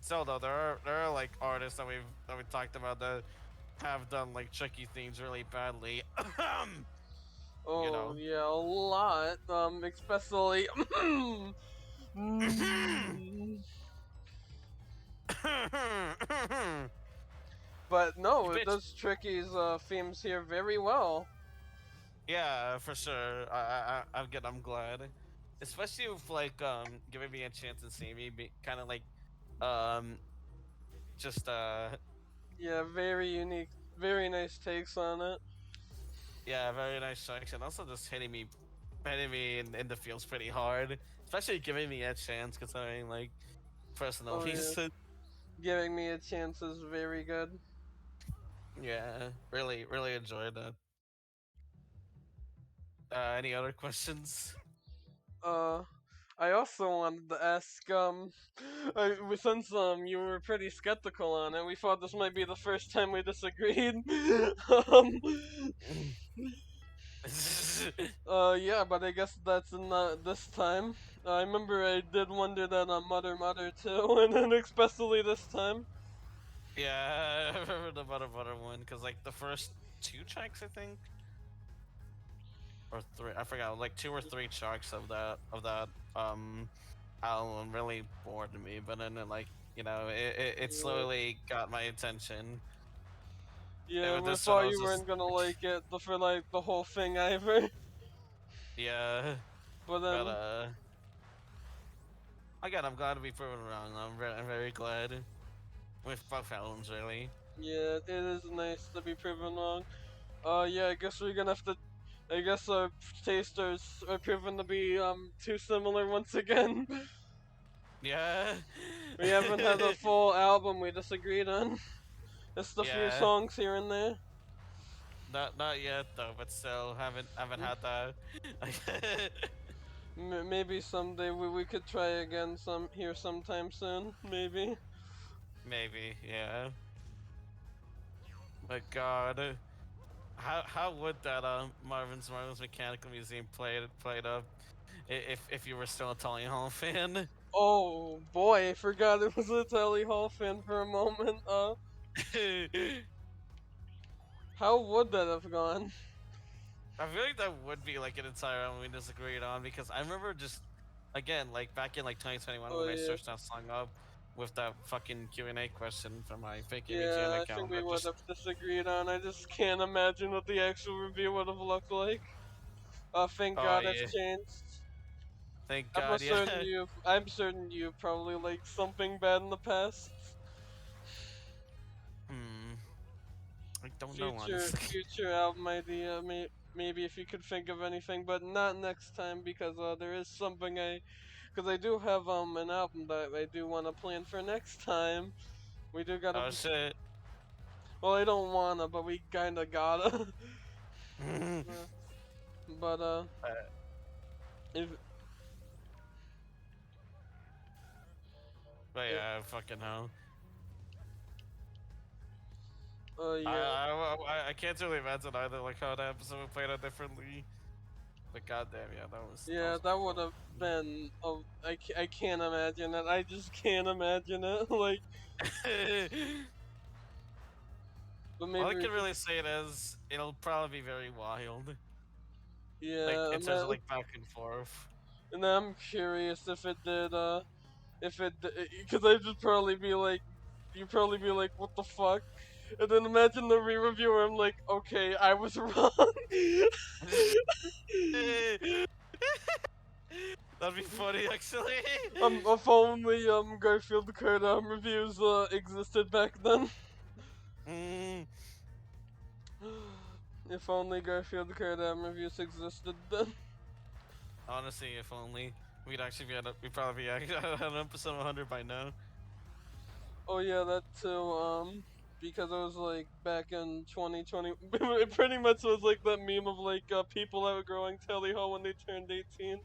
Still though, there are like artists that we talked about that have done like tricky things really badly. You Oh know. yeah, a lot. Especially. Mm, but You no, it bitch. does Tricky's themes here very well. Yeah, for sure. I'm glad, especially with like giving me a chance and seeing me be kind of like um just Yeah, very unique, very nice takes on it. yeah, very nice section. Also just hitting me in the feels pretty hard, especially giving me a chance considering like personal Oh yeah, reasons. giving me a chance is very good. Yeah, really enjoyed that. Any other questions? Uh, I also wanted to ask, since you were pretty skeptical on it, we thought this might be the first time we disagreed. um, yeah, but I guess that's not this time. I remember I did wonder that on Mother Mother too, and then especially this time. Yeah, I remember the butter one because like the first two tracks I think or three I forgot like two or three tracks of that album really bored me, but then like it Yeah, slowly got my attention. And yeah, with we this one, I thought was you just weren't gonna like, like it for like the whole thing either, yeah, but but then again, I'm glad to be proven wrong. I'm very glad with both albums, really. yeah, it is nice to be proven wrong. Yeah, I guess we're gonna have to. I guess our tasters are proven to be too similar once again. Yeah, We haven't had a full album we disagreed on. Just a few yeah, songs here and there. not yet though, but still haven't had that. Maybe someday we could try again sometime soon. Maybe. Maybe, yeah. But God, how would that Marvin's Mechanical Museum played up if you were still a Tony Hall fan? Oh boy, I forgot it was a Telly Hall fan for a moment. How would that have gone? I feel like that would be like an entire album we disagreed on because I remember just again like back in like 2021 Oh when I yeah, searched that song up with that fucking Q&A question from my fake ABGN yeah. I think account we that would just have disagreed on. I just can't imagine what the actual review would have looked like. Thank oh God it's yeah, changed. thank God, yeah. I'm certain you probably liked something bad in the past. Hmm, I don't know honestly. Future album idea, maybe if you could think of anything, but not next time because there is something because I do have an album that I do want to plan for next time. We do gotta, Oh shit. well, I don't wanna, but we kinda gotta. Uh, but if But it, yeah, fucking hell. yeah. I can't really imagine either, like how that episode would play out differently. But goddamn, yeah, that Yeah, was that would have been. Oh, I can't imagine it. I just can't imagine it. Like, but all maybe I we can could. really say it is it'll probably be very wild. Like Yeah, in terms of like back and forth. and I'm curious if it did. If it, because I'd just probably be like, you'd probably be like, what the fuck? And then imagine the re-reviewer. I'm like, okay, I was wrong. That'd be funny actually. If only Garfield Kart reviews existed back then. Mm, If only Garfield Kart reviews existed then. honestly, if only we'd probably be at an episode 100 by now. Oh yeah, that too. Because it was like back in 2020. It pretty much was like that meme of like people outgrowing Telly Hall when they turned 18.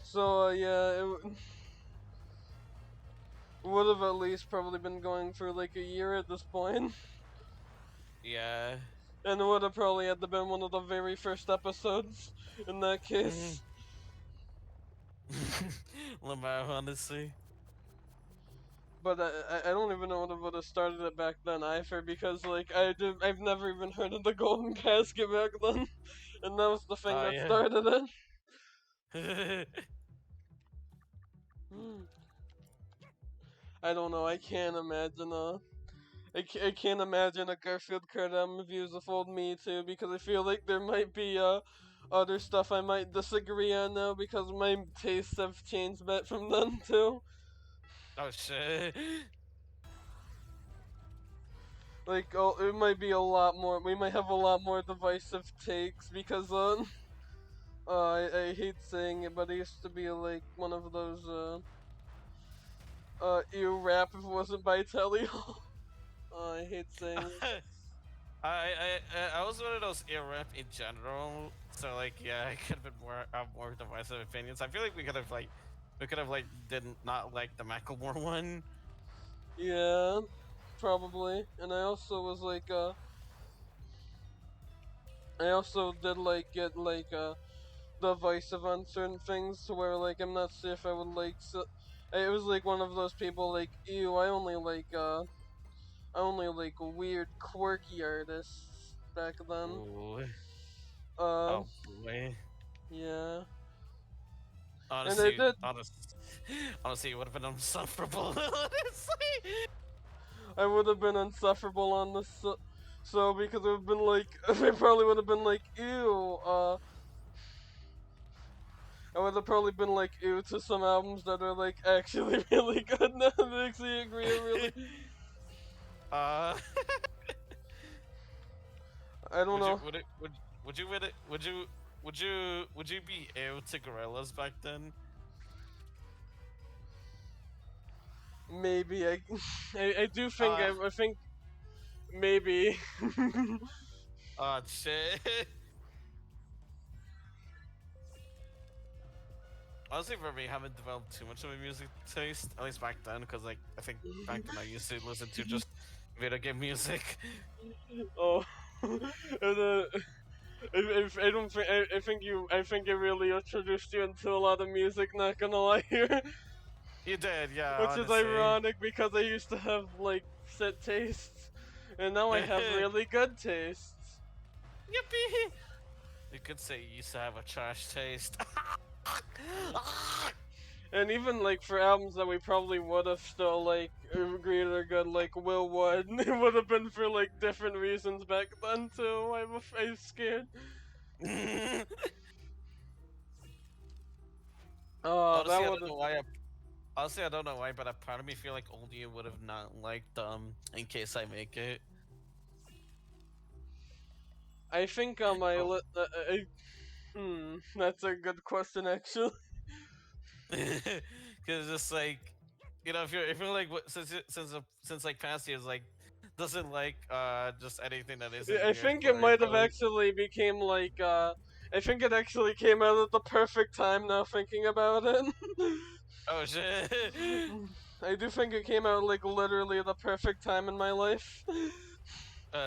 So yeah, would have at least probably been going for like a year at this point, Yeah. and it would have probably had to been one of the very first episodes in that Mm. case. Lamau, honestly. but I don't even know what would have started it back then either, because like I've never even heard of the Golden Casket back then, and that was the thing Oh that yeah. started it. I don't know. I can't imagine. I can't imagine a Garfield Kart reviews with old me too, because I feel like there might be other stuff I might disagree on now, because my tastes have changed a bit from then too. Oh shit. Like, oh, it might be a lot more. We might have a lot more divisive takes, because I hate saying it, but I used to be like one of those ew rap if it wasn't by Telly. I hate saying it. I was one of those ear rap in general, so like yeah, I could have been more divisive opinions. I feel like we could have like did not like the Macklemore one. Yeah, probably. And I also was like I also did like get like divisive on certain things to where like I'm not sure if I would like it was like one of those people like ew I only like weird quirky artists back then. Ooh, Uh oh boy. yeah. And I Honestly, did honestly, it would have been unsufferable. Honestly. I would have been insufferable on this so because it would have been like I probably would have been like ew I would have probably been like ew to some albums that are like actually really good now that actually agree really uh, I don't would you know. would it would you would it would you be able to gorillas back then? Maybe I do think Uh, I think maybe oh shit. Honestly, for me, I haven't developed too much of a music taste, at least back then, because like I think back then I used to listen to just video game music. oh and, I don't think I think it really introduced you into a lot of music. Not gonna lie here, You did, yeah, which is honestly. ironic because I used to have like set tastes, and now I have really good tastes. Yippee! You could say you used to have a trash taste. And even like for albums that we probably would have still like agreed are good, like Will Wood, it would have been for like different reasons back then too. I'm scared. Oh, that Honestly, I would don't know why. Honestly, I don't know why, but a part of me feel like old you would have not liked In Case I Make It. I think on my Oh. that's a good question actually. Because just like, you know, if you're like since like past years like doesn't like just anything that isn't Yeah, I weird think it for you, might have probably. actually became like I think it actually came out at the perfect time now thinking about it. Oh shit. I do think it came out like literally the perfect time in my life.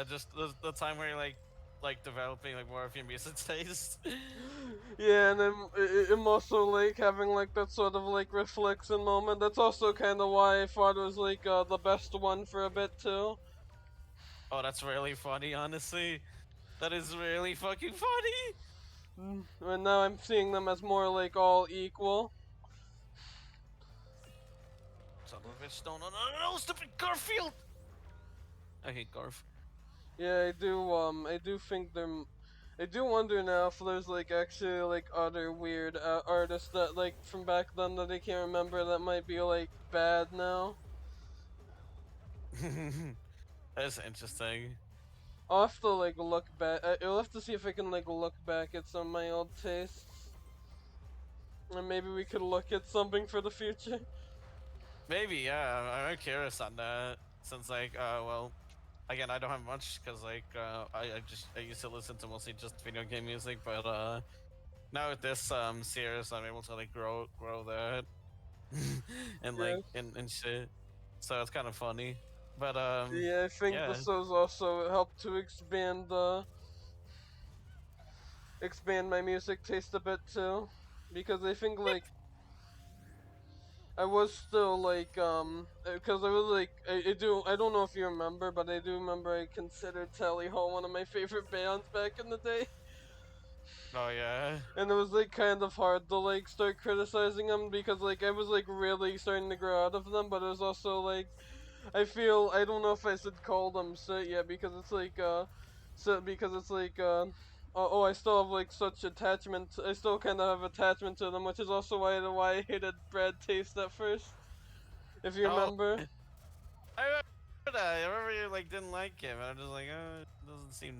Just the time where you're like developing like more of your music taste. Yeah, and then I'm also like having like that sort of like reflection moment. That's also kind of why I thought it was like the best one for a bit too. Oh, that's really funny, honestly. That is really fucking funny. And now I'm seeing them as more like all equal. Son of a bitch! No, stupid Garfield. I hate Garf. Yeah, I do. I do think they're. I do wonder now if there's like actually like other weird artists that like from back then that I can't remember that might be like bad now. That's interesting. I'll have to like look back. I'll have to see if I can like look back at some of my old tastes, and maybe we could look at something for the future. Maybe, yeah. I'm curious on that. Since like, well, again, I don't have much because like, I used to listen to mostly just video game music, but now with this series, I'm able to like grow that and Yeah. like and shit. So it's kind of funny. But Yeah, I think yeah. this has also helped to expand my music taste a bit too, because I think like I was still like because I was like I don't know if you remember, but I do remember I considered Tally Hall one of my favorite bands back in the day. Oh yeah. And it was like kind of hard to like start criticizing them because like I was like really starting to grow out of them, but it was also like I feel I don't know if I should call them shit yet because it's like so because it's like I still have like such attachment. I still kind of have attachment to them, which is also why I hated Brad Taste at first, if you Oh, remember. I remember that. I remember you like didn't like him. And I'm just like, it doesn't seem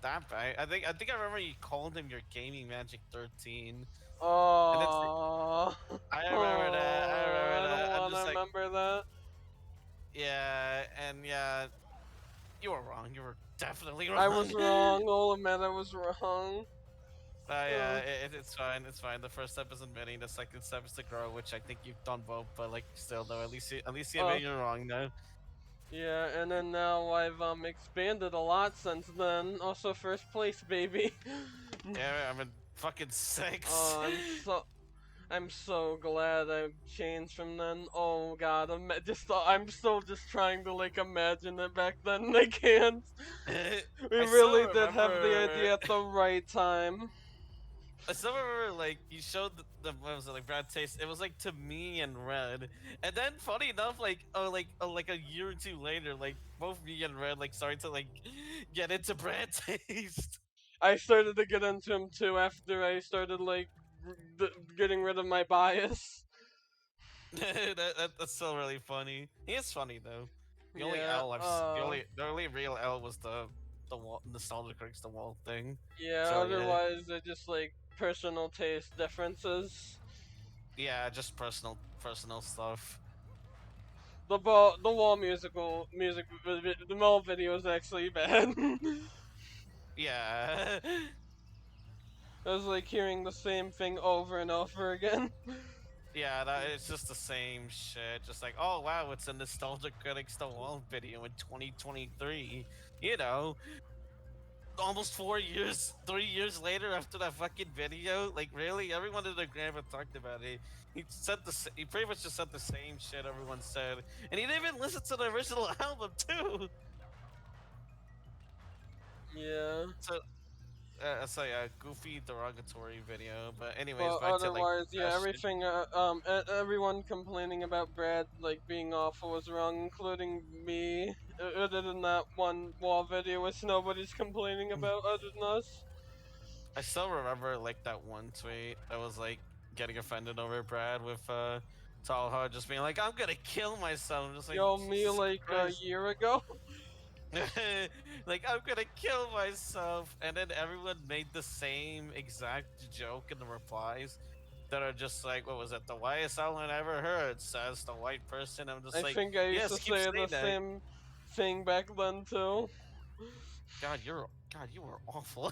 that bad. I think I remember you called him your gaming magic 13, and it's Oh, I remember that. I remember I don't that. I'm want to just like, remember that. yeah, and yeah, you were wrong. You were definitely I was wrong. wrong. I'll admit I was wrong. Yeah, Uh, it's fine. It's fine. The first step is admitting. The second step is to grow, which I think you've done both. But like, still though, at least you uh, admit you're wrong though. yeah, and then now I've expanded a lot since then. Also, first place, baby. Yeah, I'm in fucking six. Oh, I'm so glad I changed from then. Oh God, I'm still just trying to like imagine it back then. And I can't. We I still really did have the remember. idea at the right time. I still remember like you showed the what was it like Brad Taste. It was like to me and Red, and then funny enough, like a year or two later, like both me and Red like started to like get into Brad Taste. I started to get into him too after I started like getting rid of my bias. That's still really funny. He is funny though. The only Yeah. L the only real L was the wall nostalgia critics the wall thing. Yeah. So yeah. Otherwise, they're just like personal taste differences. Yeah, just personal stuff. The wall the wall video is actually bad. Yeah. I was like hearing the same thing over and over again. Yeah, it's just the same shit. Just like, oh wow, it's a nostalgia critics the wall video in 2023. You know, almost 4 years, 3 years later after that fucking video. Like, really, everyone in the grandma talked about it. He pretty much just said the same shit everyone said, and he didn't even listen to the original album too. Yeah. So it's like a goofy derogatory video. But anyways, But back to like otherwise, yeah, best shit. everything. Everyone complaining about Brad like being awful was wrong, including me. Other than that one wall video, which nobody's complaining about other than us. I still remember like that one tweet that was like getting offended over Brad with Talha just being like, "I'm gonna kill myself." I'm just like, Yo, me Jesus like a Christ. year ago. Like, I'm gonna kill myself, and then everyone made the same exact joke in the replies that are just like, what was it, the whitest outline I ever heard, says the white person. I'm just I like, think I used to yes, keep say the saying that. same thing back then too. God, you were awful.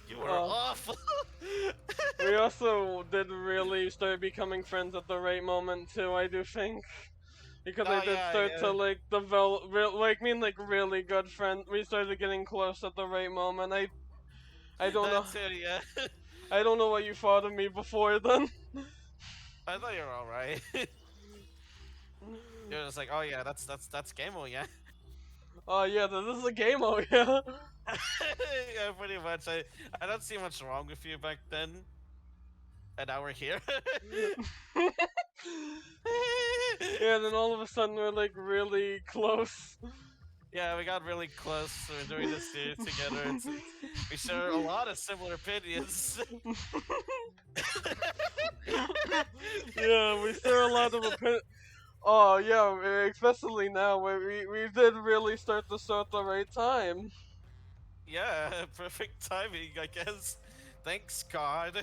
You were uh, awful. we also did really start becoming friends at the right moment too. I do think. Because I Oh did yeah, start to yeah. like develop, like really good friends. We started getting close at the right moment. I don't know, That's it, yeah. I don't know what you thought of me before then. I thought you were alright. You're just like, oh yeah, that's Gamo, yeah. Oh yeah, this is a game. Oh yeah. Yeah, pretty much. I don't see much wrong with you back then, and now we're here. Yeah, and then all of a sudden we're like really close. Yeah, we got really close. We're doing this here together. We share a lot of similar opinions. Yeah, we share a lot of opinions. Oh yeah, especially now where we did really start to start the right time. Yeah, perfect timing, I guess. Thanks, God.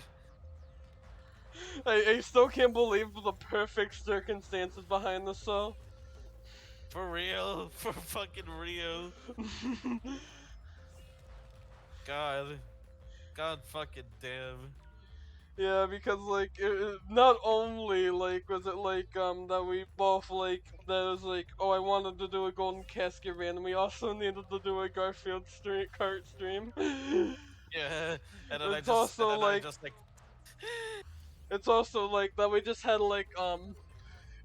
I still can't believe the perfect circumstances behind this show. For real. For fucking real. God. God fucking damn. Yeah, because like not only like was it like that we both like that was like oh I wanted to do a golden casket run, we also needed to do a Garfield stream Kart stream. Yeah. And then It's also I like just like it's also like that we just had like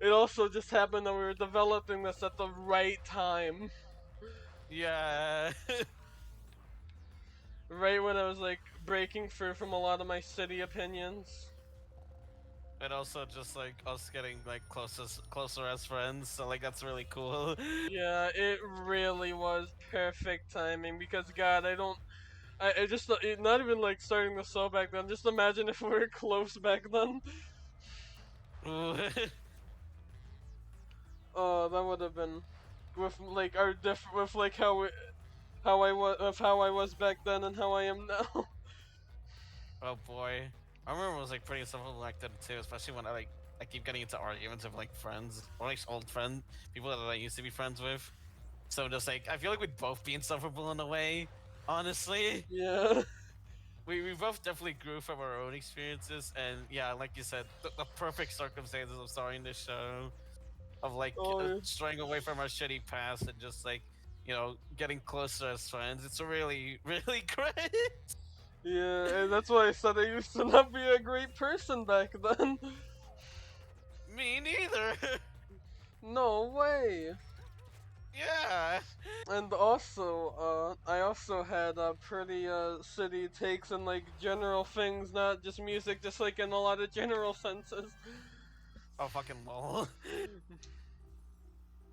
it also just happened that we were developing this at the right time. Yeah. Right when I was like breaking free from a lot of my city opinions. And also just like us getting like closer as friends, so like that's really cool. Yeah, it really was perfect timing because God, I just not even like starting the show back then. Just imagine if we were close back then. Ooh. Oh, that would have been with like our with like how I was of how I was back then and how I am now. Oh boy. I remember it was like pretty simple like that too, especially when I keep getting into arguments with like friends or like old friends, people that I used to be friends with. So just like I feel like we'd both be insufferable in a way. Honestly, Yeah. we both definitely grew from our own experiences, and yeah, like you said, the perfect circumstances of starting this show, of like Oh straying away from our shitty past and just like getting closer as friends. It's really really great. yeah, and that's why I said I used to not be a great person back then. Me neither. No way. Yeah. And also, I also had pretty city takes and like general things, not just music, just like in a lot of general senses. Oh fucking lol.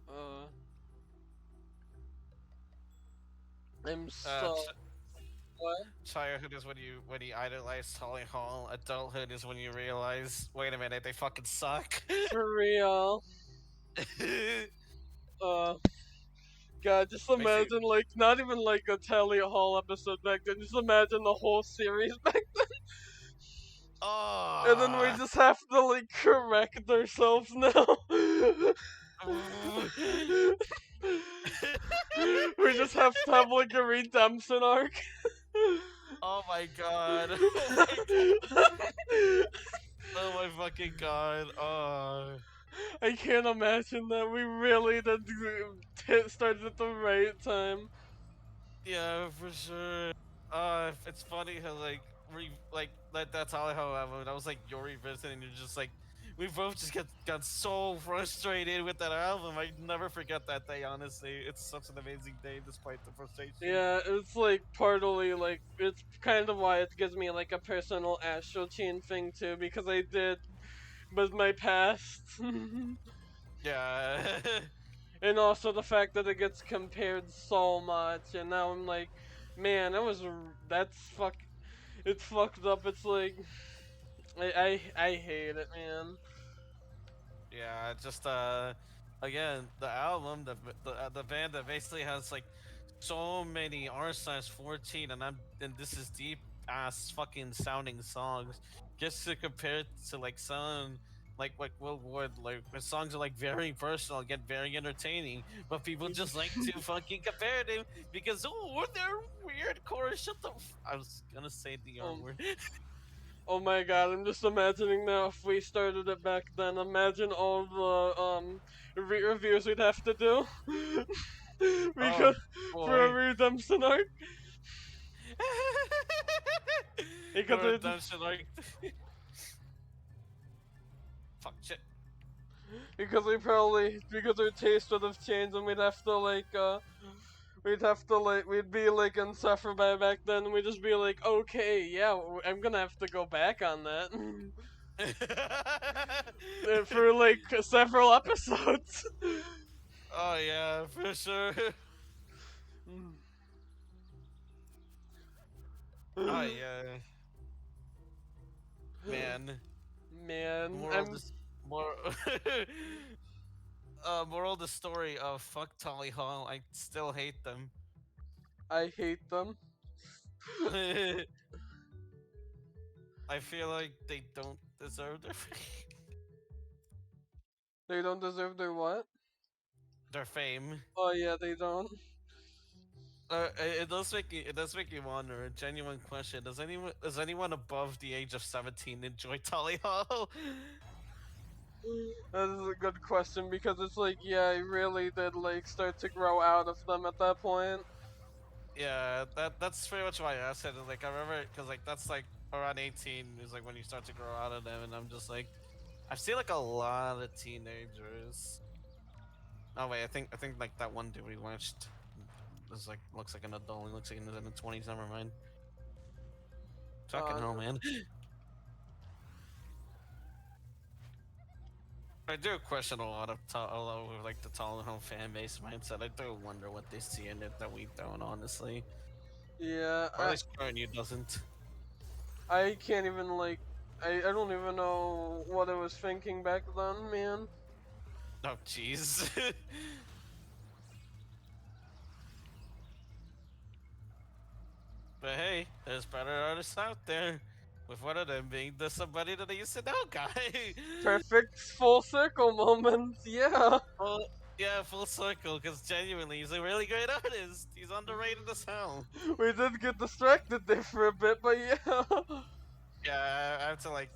Uh, I'm Uh, so what? childhood is when you idolize Holly Hall. Adulthood is when you realize, wait a minute, they fucking suck. For real. Uh, God, just Makes you. imagine like not even like a Tally Hall episode back then. Just imagine the whole series back then, and then we Oh. just have to like correct ourselves now. We just have to have like a redemption arc. Oh my god. Oh my god. Oh my fucking god. Oh. I can't imagine that we really did started at the right time. Yeah, for sure. It's funny how like that's all how that was like your revisit, and you're just like we both just got so frustrated with that album. I never forget that day. Honestly, it's such an amazing day despite the frustration. Yeah, it's like partly like it's kind of why it gives me like a personal astral chain thing too because I did with my past. Yeah. And also the fact that it gets compared so much and now I'm like, man, that's it's fucked up. It's like I hate it, man. Yeah, just again, the album, the band that basically has like so many R/14, and this is deep ass fucking sounding songs. Just to compare it to like some like Will Wood, like the songs are like very personal, get very entertaining, but people just like to fucking compare them because they're weird chorus. Shut the. I was gonna say the R um, word. oh my god, I'm just imagining now if we started it back then. Imagine all the reviews we'd have to do Oh because for a boy. redemption arc The because it redemption arc. Fuck shit. because we probably because our taste would have changed and we'd have to like we'd be like insufferable by back then and we'd just be like okay yeah I'm gonna have to go back on that for like several episodes. Oh yeah, for sure. Oh yeah, man. Man, Moral I'm this more. Moral the story of fuck Tolly Hall. I still hate them. I hate them. I feel like they don't deserve They don't deserve their what? their fame. Oh yeah, they don't. It does make me wonder. A genuine question: does anyone above the age of 17 enjoy Tolly Hall? That is a good question because it's like yeah, I really did like start to grow out of them at that point. Yeah, that's pretty much why I asked it. Like I remember, because like that's like around 18 is like when you start to grow out of them, and I'm just like, I've seen like a lot of teenagers. Oh wait, I think like that one dude we watched is like looks like an adult. He looks like he's in the 20s. Never mind. Fucking Uh, hell, man. I do question a lot of like the Talon Home fan base mindset. I do wonder what they see in it that we don't, honestly, yeah, or at least current you doesn't. I can't even like I don't even know what I was thinking back then, man. Oh jeez. But hey, there's better artists out there. With one of them being the somebody that I used to know guy. Perfect full circle moment. Yeah. Well, yeah, full circle, because genuinely, he's a really great artist. He's underrated as hell. We did get distracted there for a bit, but yeah. Yeah, I have to like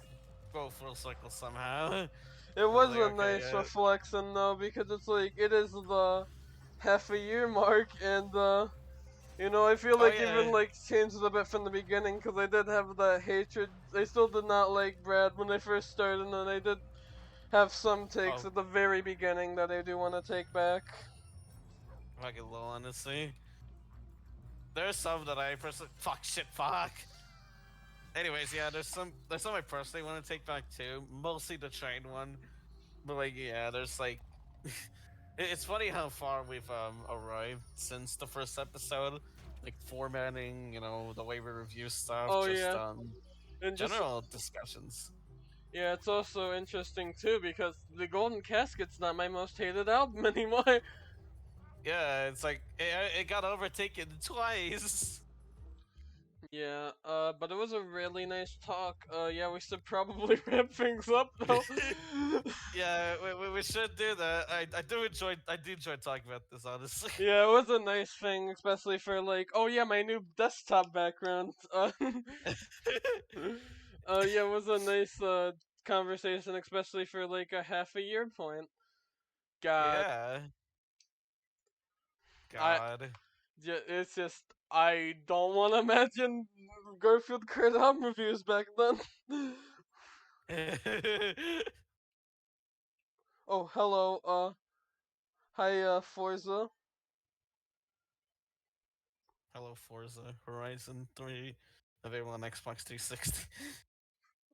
go full circle somehow. It I was was like, a okay, nice yeah. reflection though, because it's like it is the half a year mark, and I feel Oh like even yeah. like changed it a bit from the beginning, because I did have that hatred. I still did not like Brad when I first started, and I did have some takes Oh, at the very beginning that I do want to take back. fucking low, honestly. There's some that I personally fuck shit fuck. Anyways, yeah, there's some I personally want to take back too. Mostly the train one, but like yeah, there's like it's funny how far we've arrived since the first episode. Like formatting, the way we review stuff, Oh just yeah, and just general discussions. yeah, it's also interesting too because the Golden Casket's not my most hated album anymore. Yeah, it's like it got overtaken twice. Yeah, but it was a really nice talk. Yeah, we should probably wrap things up though. Yeah, we should do that. I do enjoy talking about this, honestly. Yeah, it was a nice thing, especially for like, oh yeah, my new desktop background. Yeah, it was a nice conversation, especially for like a half a year point. God, Yeah, I God. it's just I don't want to imagine Garfield Kart album reviews back then. Oh, hello, hi, Forza. Hello, Forza Horizon 3, available on Xbox 360.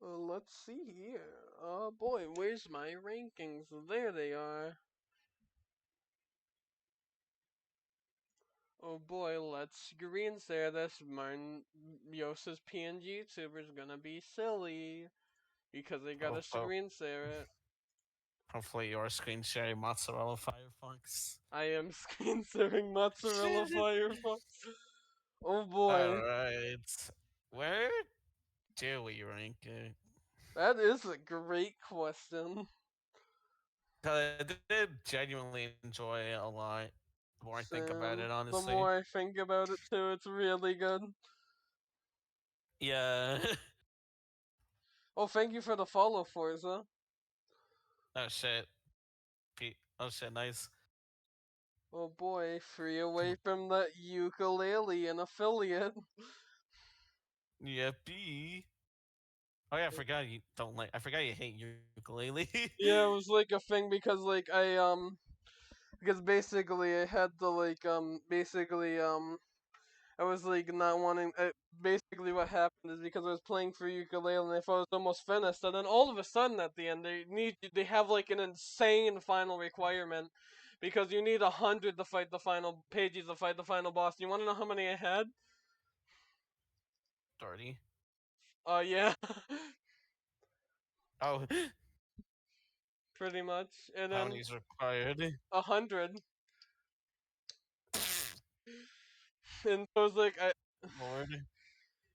Let's see here. Oh boy, where's my rankings? There they are. Oh boy, let's screen share this. Martin Yosa's PNG YouTuber's gonna be silly because they gotta Oh, oh, screen share it. hopefully your screen sharing mozzarella Firefox. I am screen sharing Mozzarella Firefox. Oh boy, Alright. Where do we rank it? that is a great question. 'Cause I did genuinely enjoy it a lot. The more I think about it, The honestly. more I think about it too, it's really good. Yeah. Oh, thank you for the follow, Forza. Oh shit. Oh shit, nice. Oh boy, free away from that ukulele and affiliate. Yippee. Oh yeah, I forgot you hate ukulele. Yeah, it was like a thing because like because basically I had to like basically I was like not wanting. Basically, what happened is because I was playing for ukulele and I thought it was almost finished, and then all of a sudden at the end they have like an insane final requirement because you need 100 to fight the final pages to fight the final boss. You want to know how many I had? Dirty. Yeah, Oh, pretty much, and how then many's required? 100, and so I was like Lord.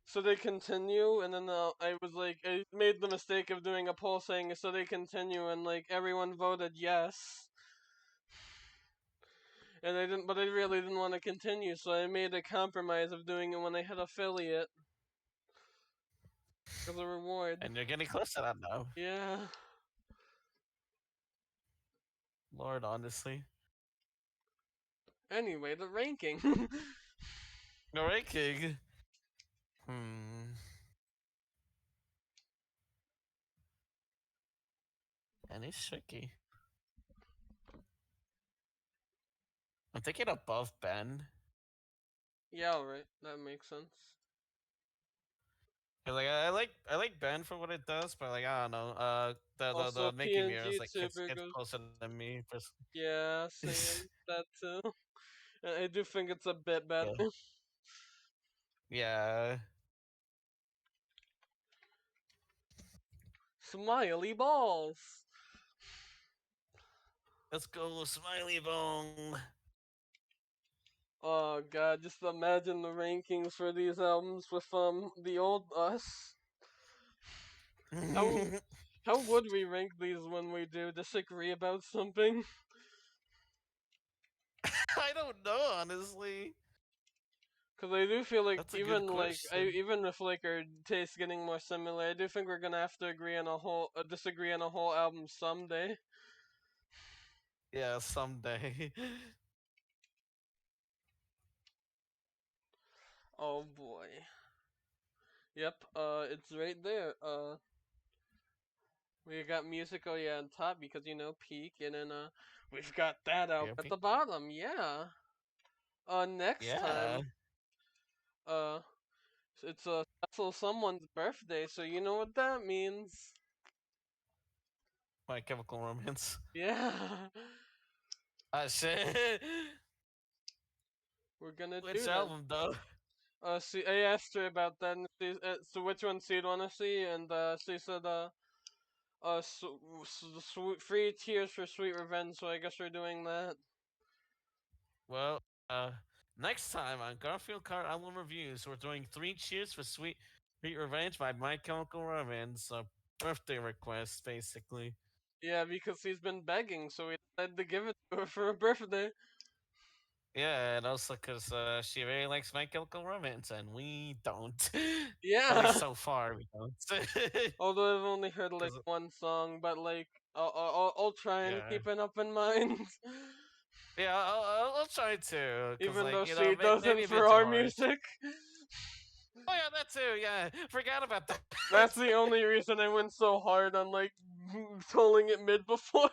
so they continue, and then I was like, I made the mistake of doing a poll saying, so they continue, and like everyone voted yes, and I didn't, but I really didn't want to continue, so I made a compromise of doing it when I had affiliate as a reward. And you're getting close to that now. Yeah. Lord, honestly. Anyway, the ranking. No ranking. Hmm. And it's tricky. I'm thinking above Ben. Yeah, alright, that makes sense. 'Cause, like I like Ben for what it does, but like I don't know. Also, The making mirrors PNG like super hits good. closer than me. Yeah, same. That too. I do think it's a bit better. Yeah. Yeah. Smiley balls. Let's go, Smiley Bone. Oh god, just imagine the rankings for these albums with the old us. How how would we rank these when we do disagree about something? I don't know, honestly. Because I do feel like That's a good question. even with like our tastes getting more similar, I do think we're gonna have to agree on a whole disagree on a whole album someday. Yeah, someday. Oh boy. Yep. It's right there. We got music. Oh yeah, on top because peak, and then we've got that out Yeah, at the bottom. Yeah. Next yeah. time, uh, it's a special someone's birthday, so you know what that means. My Chemical Romance. Yeah. Ah, shit. We're gonna Which do that. album, though? See, I asked her about that. And so which one she'd want to see, and she said, free tears for sweet revenge. So I guess we're doing that. Well, next time on Garfield Kart album reviews, we're doing Three Cheers for Sweet Revenge by My Chemical Romance. A birthday request, basically. Yeah, because he's been begging, so we decided to give it to her for her birthday. Yeah, and also because she really likes My Chemical Romance, and we don't. At least Yeah. so far, we don't. Although I've only heard like 'Cause, one song, but like I'll try and yeah. keep it up in mind. Yeah, I'll try to, because, Even like, though she maybe doesn't a for bit too our hard. music. Oh, yeah, that too, yeah. Forgot about that. That's the only reason I went so hard on like tolling it mid before.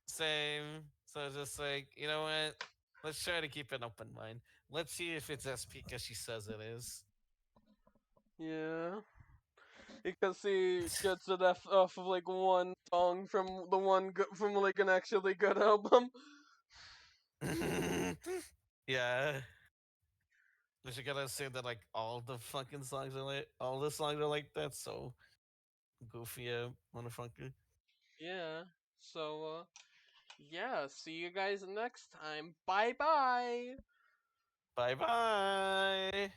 Same. So just like, you know what? Let's try to keep an open mind. Let's see if it's as peak as she says it is. Yeah, because he gets it off of like one song from from like an actually good album. Yeah. But you gotta say that like all the fucking songs are like all the songs are like that, so goofy motherfucker. Yeah. So yeah, see you guys next time. Bye bye. Bye bye.